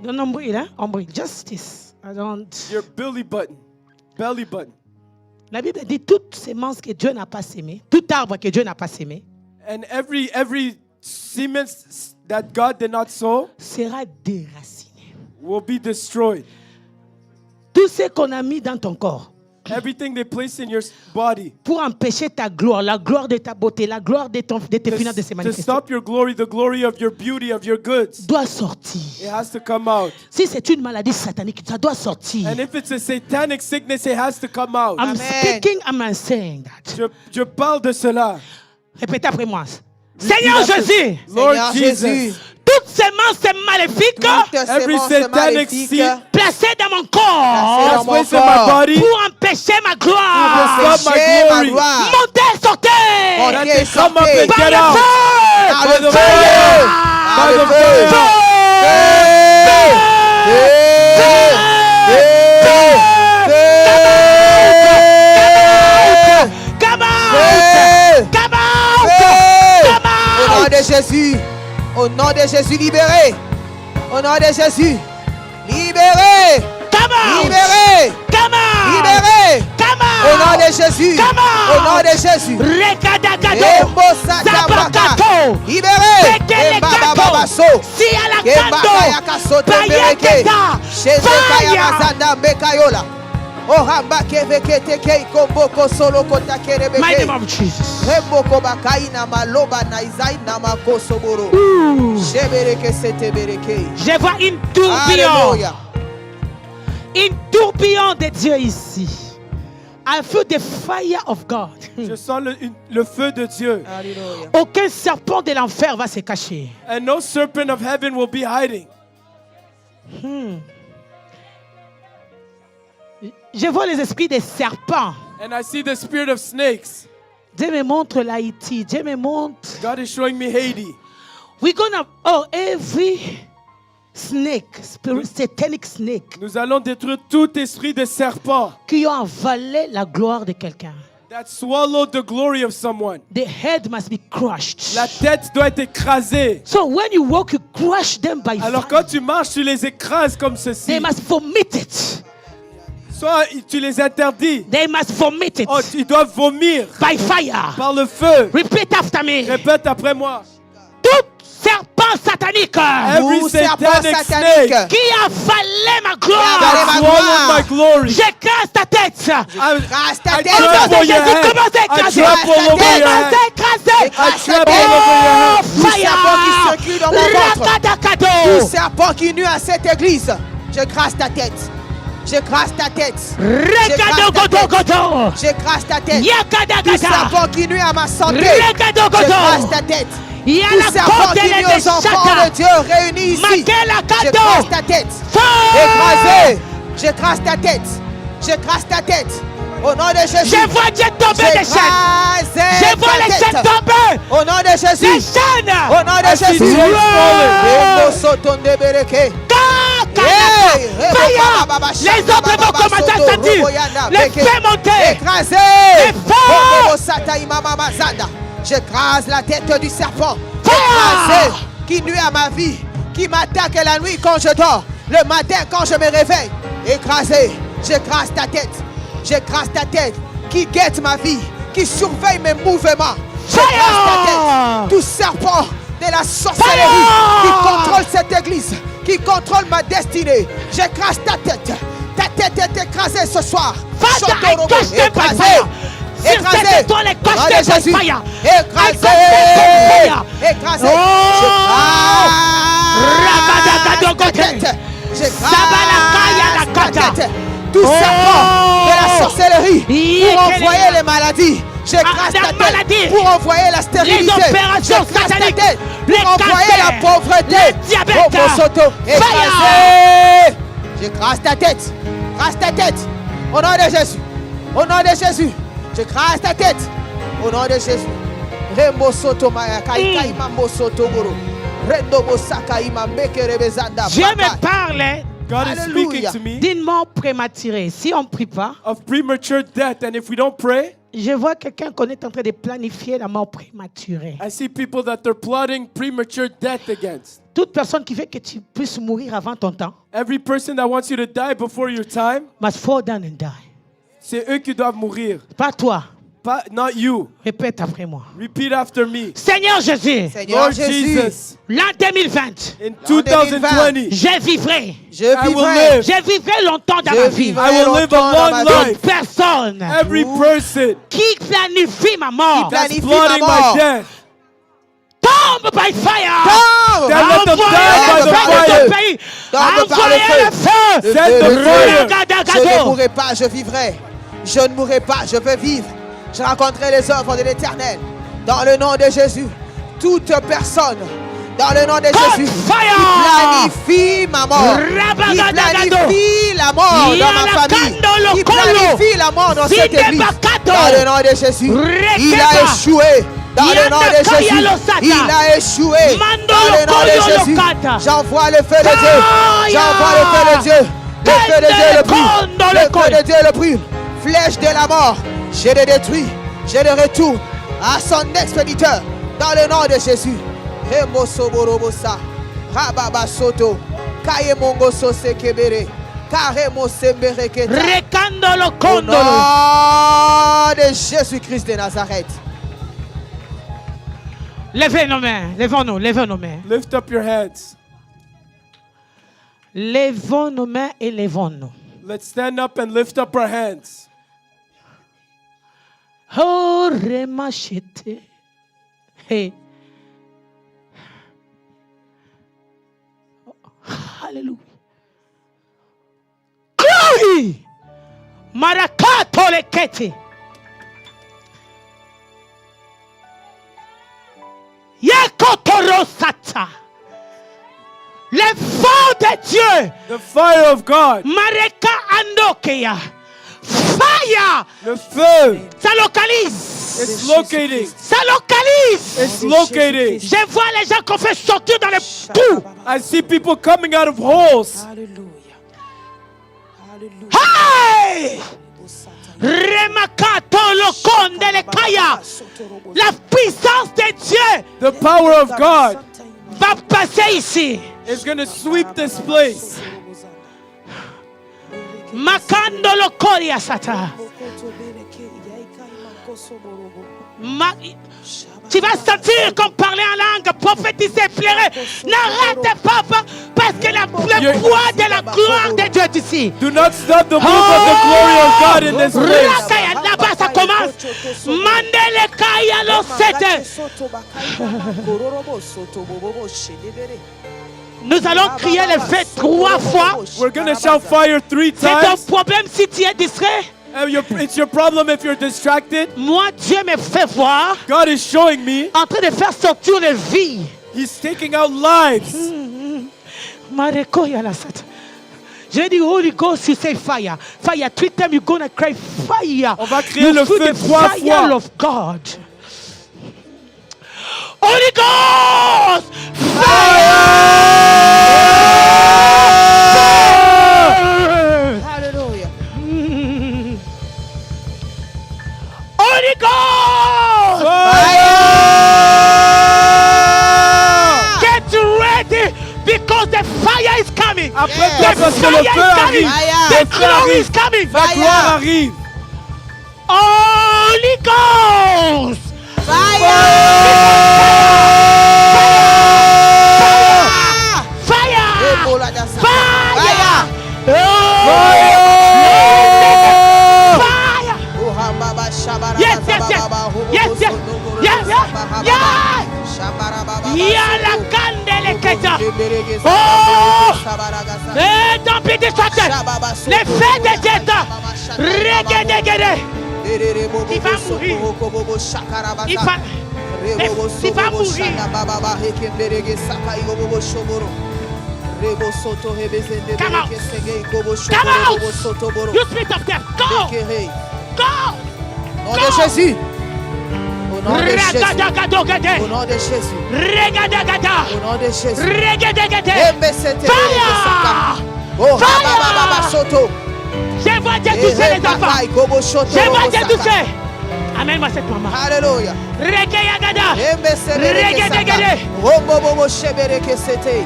Ton nombril, hein? Nombril. Just this. I don't. Your belly button. Belly button. La Bible dit toute sémence que Dieu n'a pas sémée, tout arbre que Dieu n'a pas sémé, And every semen that God did not sow sera déraciné. will be destroyed. Tout ce qu'on a mis dans ton corps, Everything they place in your body pour empêcher ta gloire, la gloire de ta beauté, la gloire de tes finances de se to manifester, stop your glory, the glory of your beauty, of your goods. doit sortir. It has to come out. Si c'est une maladie satanique, ça doit sortir. And if it's a satanic sickness, it has to come out. I'm Amen. speaking, I'm saying that. Je parle de cela. Répétez après moi. Seigneur Jésus, Lord Seigneur Jesus, Jésus, toute semence maléfique toute every sémence satanic maléfique seed placée dans mon Placée corps dans that's mon placed in my corps body pour empêcher ma to gloire, stop my péché, ma glory. gloire, montez, sortez Montez, That they come up sortez. and par get le out. feu, par By le the feu, fire. par By le the feu. fire. come out, come out, Au nom de Jésus, au nom de Jésus, libéré. Au nom de Jésus, libéré, come out, libéré, come out, libéré. come Au nom out, de Jésus, come out, au nom de Jésus. Rekadagado, Embo Satabaka, Zapakato, libéré. Bekelekato, Si Sialakando, Bayeketa, fire. My name of Jesus. Je vois une tourbillon. Alléluia. Une tourbillon de Dieu ici. I feel the fire of God. Je sens le feu de Dieu. Alléluia. Aucun serpent de l'enfer va se cacher. And no serpent of heaven will be hiding. Je vois les esprits des serpents. And I see the spirit of snakes. Dieu me montre l'Haïti. Dieu me montre. God is showing me Haiti. We're gonna, every snake, satanic snake, Nous allons détruire tout esprit de serpent qui ont avalé la gloire de quelqu'un. that swallowed the glory of someone. The head must be crushed. La tête doit être écrasée. So when you walk, you crush them by Alors fire. quand tu marches, tu les écrases comme They ceci. must vomit it. Soit tu les interdis. They must vomit it Oh, ils doivent vomir by fire. par le feu. Repeat after me. Répète après moi. Tout serpent satanique Every Vous, serpent satanic satanique, snake qui a avalé ma avalé gloire, ma swallowed my glory. j'écrase ta tête. Écrase ta I tête. trample your Jésus, head. commence à I écraser. trample all over your Commence head. à écraser. Écrase ta trample tête. all over your head. Tout serpent qui circule dans mon ventre. Tout Rakadakado. serpent qui nuit à cette église, j'écrase ta tête. J'écrase ta tête. Rekadogodogodo. J'écrase ta tête. Tout Yakadagada. serpent qui nuit à ma santé, Rekadogodo. j'écrase ta tête. Tout Yala serpent qui nuit aux enfants de Shaka. Dieu réunis ici, Makela j'écrase Kado. ta tête. Fire. Écrasé. J'écrase ta tête. J'écrase ta tête. Au nom de Jésus. Je vois Dieu tomber des chaînes. J'écrase Je vois les ta chaînes tête. tomber. Au nom de Les Jésus. chaînes. Au nom de I see Jésus. chains falling. Emo sotonde bereke. Fire. Les autres vont commencer à sentir les feux monter. Écrasé. Les feux. Omo sata imama mazanda. J'écrase la tête du serpent. Fire. Écrasé. Qui nuit à ma vie. Qui m'attaque la nuit quand je dors. Le matin quand je me réveille. Écrasé. J'écrase ta tête. J'écrase ta tête. Qui guette ma vie. Qui surveille mes mouvements. J'écrase ta tête. Tout serpent de la sorcellerie Fire. qui contrôle cette église, qui contrôle ma destinée. J'écrase ta tête. Ta tête est écrasée ce soir. Father, I Chotorobo, touch them by écrasé. fire. Sur Écrasé. cette étoile, I touch Nom them de by Jésus. fire. Écrasé. I touch them by fire. Écrasé. Rakadakadogote. Sabalakaya J'écrase ta lakata. tête. Tout serpent de la sorcellerie Yekele. pour envoyer les maladies. J'écrase La ta maladie. tête pour envoyer la stérilité. Les opérations J'écrase ta sataniques. tête Les pour envoyer cancers. la pauvreté. Le diabète. Bobo Soto, écrasé. J'écrase ta tête. Écrase ta tête. Au nom de Jésus. Au nom de Jésus. J'écrase ta tête. Au nom de Jésus. Rembo Soto Maya Kaika Imambo Soto Guru. Rendo Bosaka Imambeke Rebezanda. Dieu me parle God is speaking Hallelujah. to me d'une mort prématurée. Si on ne prie pas, of premature death. And if we don't pray, je vois quelqu'un qu'on est en train de planifier la mort prématurée. I see people that they're plotting premature death against. Toute personne qui veut que tu puisses mourir avant ton temps Every person that wants you to die before your time, must fall down and die. c'est eux qui doivent mourir. Pas toi. Not you. Répète après moi. Repeat after me. Seigneur Jésus, Seigneur Lord Jésus, Jesus, l'an 2020, in 2020, je vivrai. je I will vivrai. live. Je vivrai longtemps dans Je ma vie. vivrai I will live longtemps a dans long ma life. vie. Toute personne Every person qui planifie ma mort Qui that's planifie plotting ma mort. my death, tombe by fire. Tombe. Then let them die Envoyez by le the feu de fire. ton pays. Tombe par Envoyez le le feu. Send the Le fire. Je ne mourrai pas, je vivrai. Je ne mourrai pas, je veux vivre. Je raconterai les œuvres de l'Éternel. Dans le nom de Jésus, toute personne, dans le nom de Jésus, qui planifie ma mort, qui planifie la mort dans ma famille, qui planifie la mort dans cette église, dans le nom de Jésus, il a échoué. Dans le nom de Jésus, il a échoué. Dans le nom de Jésus, j'envoie le feu de Dieu. J'envoie le feu de Dieu. Le feu de Dieu le brûle. Le feu de Dieu le brûle. Flèche de la mort, je le détruis. Je le retourne à son expéditeur. Dans le nom de Jésus. Remoso borobosa. Rababa soto. Kaye mongo sose kebere. Karemo sembere keta. Au nom de Jésus-Christ de Nazareth. Levez nos mains, levons-nous, levons nos mains. Lift up your hands. Levons nos mains et levons-nous. Let's stand up and lift up our hands. Oh, remachete. Hey. Hallelujah. Glory. Marakato lekete. Yekotorosata. Le feu de Dieu. The fire of God. Mareka andokeya. Fire. The feu. Ça localise. It's locating. Ça localise. It's locating. Je vois les gens qu'on fait sortir dans les trous. I see people coming out of holes. Alléluia. Alléluia. Hey! Remakato lokonde le kaya. La puissance de Dieu The power of God va passer ici. is going to sweep this place. Makando lokoria sata. Tu vas sentir comme parler en langue, prophétiser, fleurer. N'arrête pas parce que le poids de la gloire de Dieu est ici. Do not stop the move of the glory of God in this place. Là-bas, ça commence. Mandele kaya lo sete. Nous allons crier le feu 3 fois. We're going to shout fire 3 C'est ton times. problème si tu es distrait. It's your problem if you're distracted. Moi, Dieu me fait voir God is showing me. en train de faire sortir les vies. He's taking out lives. Mareko ya la sata. J'ai dit Holy Ghost, you say fire. Fire. 3 times you're gonna cry fire. On va crier You le feel feu the 3 fire fois. of God. Holy Ghost, Alléluia. Holy Ghost, get ready because the fire is coming. Après Yes. ça, parce que le Fire feu is coming. arrive. Fire. The Le feu glory arrive. is coming. La gloire arrive. Holy Ghost. Fire. Yes, yes, yes. Yes, yes. Yes, yes. Yes. Yala kandele keta. Oh. Et tant pis de soit. Les feux de Dieu. Regardez. Il va mourir. Il va Come out. Come out. You spirit of death. Go. Go. Au nom de Jésus. Au nom de Jésus. Regadagade. Au nom de Jésus. Regadagada. Au nom de Jésus. Regadagade. Fire! Oh, Baba Soto. Je vois Dieu toucher les enfants. Je vois Dieu toucher. Amène-moi cette maman. Alléluia. Regayagada. Regadagade.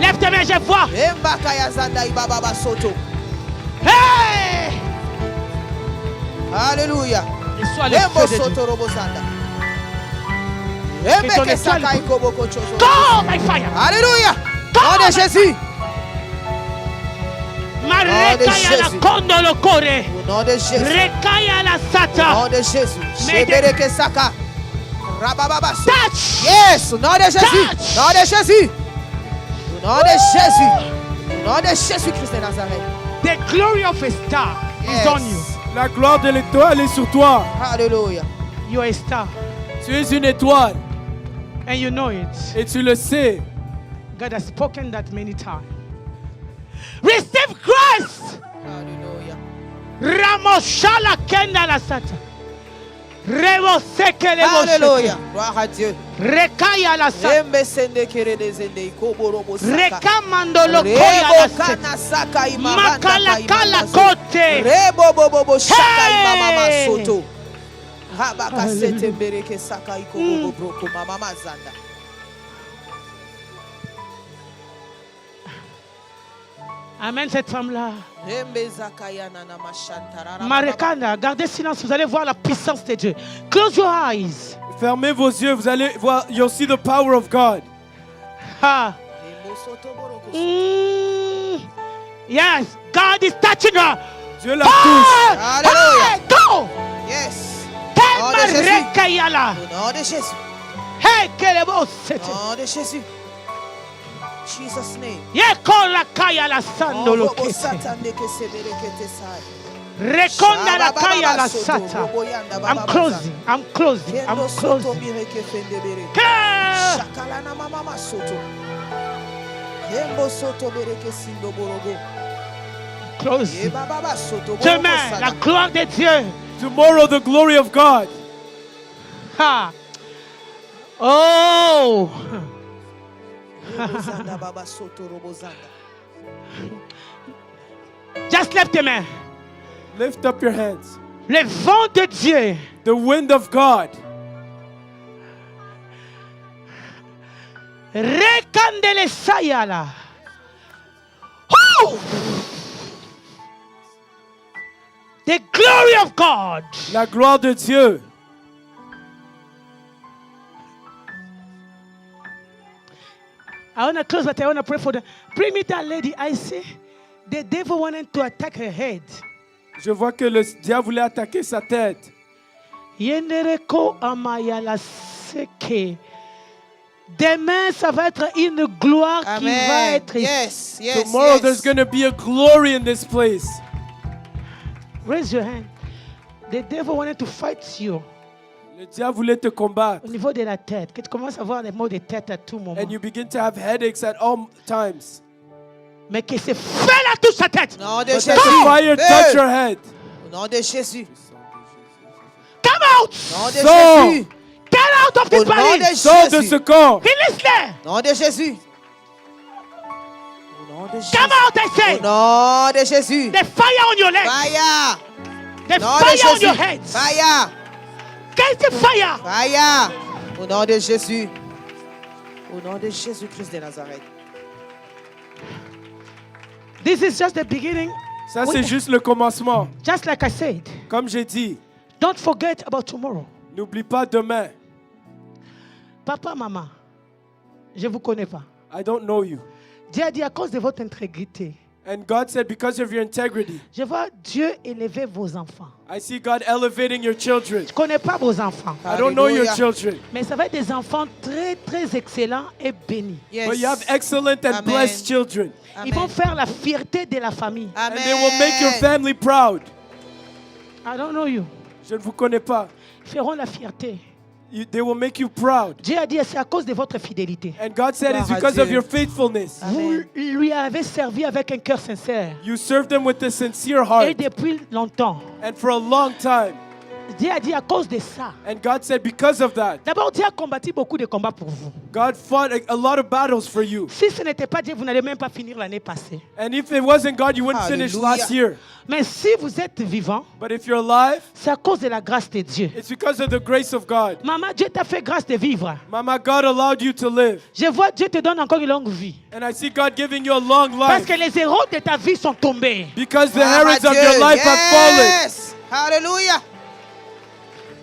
Lève tes mains, je vois. Hey! Alléluia. Et soit le feu de Dieu. Que ton étoile go by fire. Alléluia. Nom de Jésus. Marekaya la kondo lo kore. Au nom de Jésus. Rekaya la Au sata. nom de Jésus. Mais Shebereke Saka. Rabababas. Touch. Yes. Au nom de Jésus. Touch. Au nom de Jésus. Au nom de Jésus. Au nom de Jésus-Christ de Nazareth. The glory of a star is on you. La gloire de l'étoile est sur toi. Alléluia. You are a star Tu es une étoile and you know it. et tu le sais. God has spoken that many times. Receive Christ. Alléluia. Ramoshala kenda la sata. Revo seke le Alléluia. Gloire à Dieu. Rekaya la sata. Rembe sende kere de zende ikoborobo saka. Rekamando lo koya la Rebo sata. kana saka imamanda Makala kala kaimazo. kote. Rebo bobo shaka Hey! imamama soto. Habaka sete mbereke saka ikobobo broko mama zanda. Amen cette femme-là. Rembe zakaya nana mashantara. Marekanda, gardez silence, vous allez voir la puissance de Dieu. Close your eyes. Fermez vos yeux, vous allez voir, you'll see the power of God. Ha. Rebo soto boroko. Yes, God is touching her. Dieu la touche. Alléluia. Hey, go. Yes. Tell de Jésus. Marekayala. Au nom de Jésus. Hey, kelebo Au sete. nom de Jésus. Jesus name. Yekola kaya la sandolo Bobo kete. satande ke sebereke te sai. Rekonda la kaya la sata. I'm closing. I'm closing. I'm Kendo soto closing. mireke fende bere. Hey. Shakala na mama soto. Kembo soto bereke sindo borogo. Closing. Eba baba soto borogo Demain, la sada. gloire de Dieu. Tomorrow, the glory of God. Ha. Oh. Rebo zanda baba soto robo zanda. Just lève tes mains. Lift up your hands. Le vent de Dieu. The wind of God. Rekandele sayala. Oh! The glory of God. La gloire de Dieu. I want to close, but I want to pray for them. Bring me that lady. I see the devil wanted to attack her head. Je vois que le diable voulait attaquer sa tête. Yendereko amayala seke. Demain, ça va être une gloire qui va Amen. être ici. Yes, yes, Tomorrow, there's yes. going to be a glory in this place. Raise your hand. The devil wanted to fight you Le diable voulait te combattre. au niveau de la tête. Que tu commences à avoir des maux de tête à tout moment. And you begin to have headaches at all times. Mais que ce feu là touche sa tête. Au nom de But Jésus. that the fire touch Hey. your head. Au nom de Jésus. Come out. Au nom de So. Jésus. Get out of Au this nom body. de Sors de Jésus. ce corps. Release there. Au nom de Jésus. Au nom de Jésus. Come out, I say. Au nom de Jésus. The fire on your leg. Fire. The Au nom de fire on your Jésus. head. Fire. Get the fire. Fire. Au nom de Jésus. Au nom de Jésus-Christ de Nazareth. This is just the beginning. Ça, c'est juste le commencement. Just like I said, Comme j'ai dit, don't forget about tomorrow. n'oublie pas demain. Papa, maman, je ne vous connais pas. I don't know you. Dieu a dit à cause de votre intégrité. And God said, because of your integrity, Je vois Dieu élever vos enfants. I see God elevating your children. Je ne connais pas vos enfants, I don't know your Hallelujah. children, mais ça va être des enfants très, très excellents et bénis. Yes. but you have excellent and Amen. blessed children. Amen. Ils vont faire la fierté de la famille. Amen. And they will make your family proud. I don't know you. Je ne vous connais pas. Ils feront la fierté. They will make you proud. Dieu a dit c'est à cause de votre fidélité. And God said it's Gloire à because Dieu. of your faithfulness. Vous Amen. lui avez servi avec un cœur sincère. You served them with a sincere Et heart. depuis longtemps. And for a long time. Dieu a dit à cause de ça. And God said because of that, D'abord, Dieu a combattu beaucoup de combats pour vous. God fought a lot of battles for you. Si ce n'était pas Dieu, vous n'allez même pas finir l'année passée. And if it wasn't God, you wouldn't finish Hallelujah. last year. Mais si vous êtes vivant, But if you're alive, c'est à cause de la grâce de Dieu. it's because of the grace of God. Maman, Dieu t'a fait grâce de vivre. Mama, God allowed you to live. Je vois Dieu te donne encore une longue vie. And I see God giving you a long Parce life. que les héros de ta vie sont tombés. Because the Gloire à herons of Dieu. your life have fallen. Yes. Hallelujah.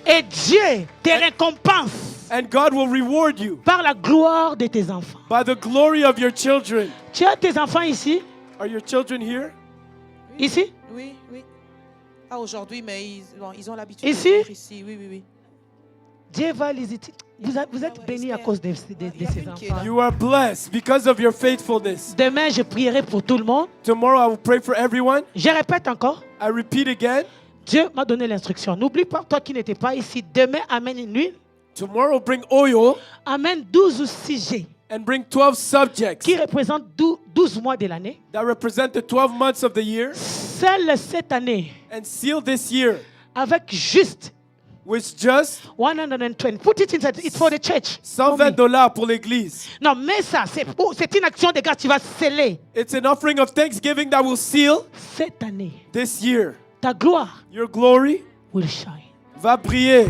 Et Dieu te récompense And God will reward you par la gloire de tes enfants. by the glory of your children. Tu as tes enfants ici? Are your children here? Ici? Oui, oui. Pas aujourd'hui, mais ils ont l'habitude Ici? de venir ici. Oui, oui, oui. Dieu va les utiliser. Vous êtes bénis à cause de ces enfants. You are blessed because of your faithfulness. Demain, je prierai pour tout le monde. Tomorrow I will pray for everyone. Je répète encore. I repeat again. Dieu m'a donné l'instruction. N'oublie pas, toi qui n'étais pas ici, demain, amène une huile. Tomorrow bring oil Amène 12 sujets and bring 12 subjects qui représentent 12 mois de l'année. that represent the 12 months of the year. Seule cette année, And seal this year avec juste with just 120. Put it inside. It's for the church. $120 pour l'église. Non, mais ça, c'est une action de grâce. Tu vas sceller It's an offering of thanksgiving that will seal cette année. this year. Ta gloire Your glory will shine. va briller.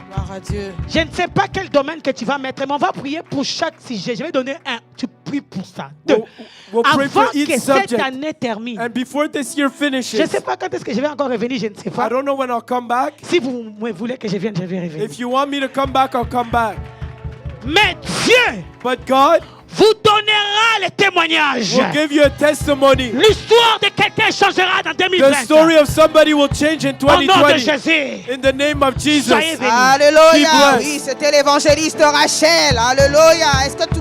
Gloire à Dieu. Je ne sais pas quel domaine que tu vas mettre, mais on va prier pour chaque sujet. Je vais donner un. Tu pries pour ça. Deux. We'll pray Avant for each que cette subject. année termine. And before this year Je ne finishes, sais pas quand est-ce que je vais encore revenir. Je ne sais I pas. don't know when I'll come back. Si vous voulez que je vienne, je vais revenir. If you want me to come back, I'll come back. Mais Dieu But God vous donnera les témoignages. will give you a testimony. L'histoire de quelqu'un changera dans The 2020. story of somebody will change in Au nom de 2020. Jésus. In the name of Jesus. Soyez bénis. Alléluia. Be blessed. Oui, c'était l'évangéliste Rachel. Alléluia. Est-ce que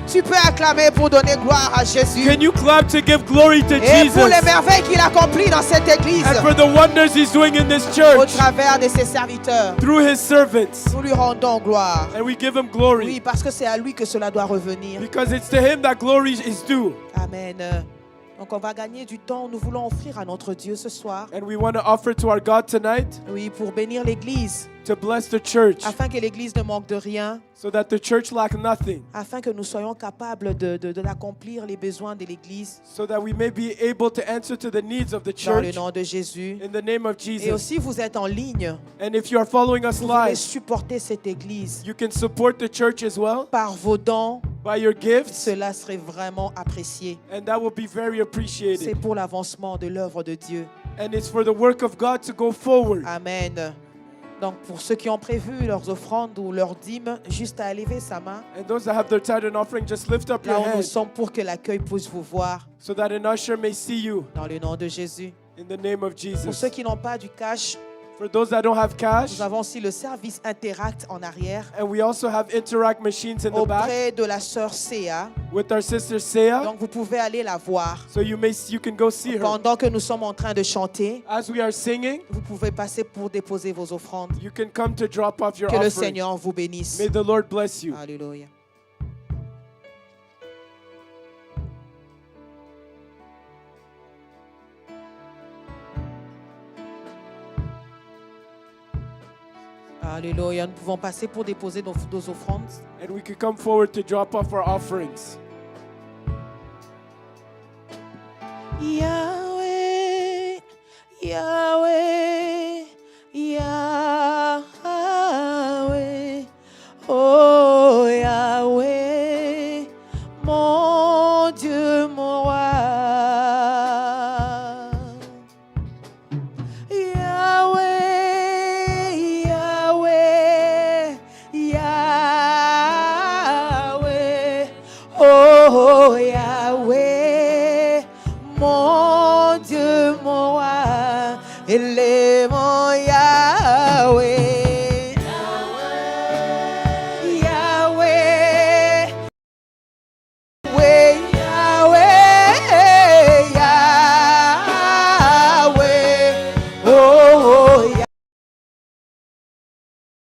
tu peux acclamer pour donner gloire à Jésus Can you clap to give glory to et pour Jesus les merveilles qu'il accomplit dans cette église and for the wonders He's doing in this au church travers de ses serviteurs? through His servants? Nous lui rendons gloire. And we give Him glory Oui, parce que c'est à lui que cela doit revenir. because it's to Him that glory is due. Amen. Donc on va gagner du temps. Nous voulons offrir à notre Dieu ce soir. And we want to offer to our God tonight Oui, pour bénir l'église, to bless the church afin que l'église ne manque de rien, so that the church lack nothing, afin que nous soyons capables d'accomplir les besoins de l'église so that we may be able to answer to the needs of the dans le church nom de Jésus. in the name of Et Jesus. aussi, vous êtes en ligne. And if you are following us Vous pouvez live, supporter cette église you can support the church as well par vos dons. by your gifts, Cela serait vraiment apprécié. and that will be very C'est appreciated. pour l'avancement de l'œuvre de Dieu. And it's for the work of God to go forward. Amen. Donc, pour ceux qui ont prévu leurs offrandes ou leurs dîmes, juste à élever sa main. And those that have their tithe and offering, just lift up Là your où nous hand sommes pour que l'accueil puisse vous voir so that an usher may see you dans le nom de Jésus. in the name of Pour Jesus. ceux qui n'ont pas du cash, For those that don't have cash, nous avons aussi le service Interact en arrière and we also have Interact machines in the back auprès de la sœur Céa. with our sister Seah. Donc vous pouvez aller la voir. So you can go see her. Pendant que nous sommes en train de chanter, As we are singing, vous pouvez passer pour déposer vos offrandes. you can come to drop off your Que le offering. Seigneur vous bénisse. May the Lord bless you. Alléluia. Alléluia. Nous pouvons passer pour déposer nos offrandes. And we could come forward to drop off our offerings. Yahweh, Yahweh, Yahweh, oh Yahweh, mon Dieu, mon roi. Yahweh, Yahweh, Yahweh, oh Yahweh, mon Dieu, mon roi,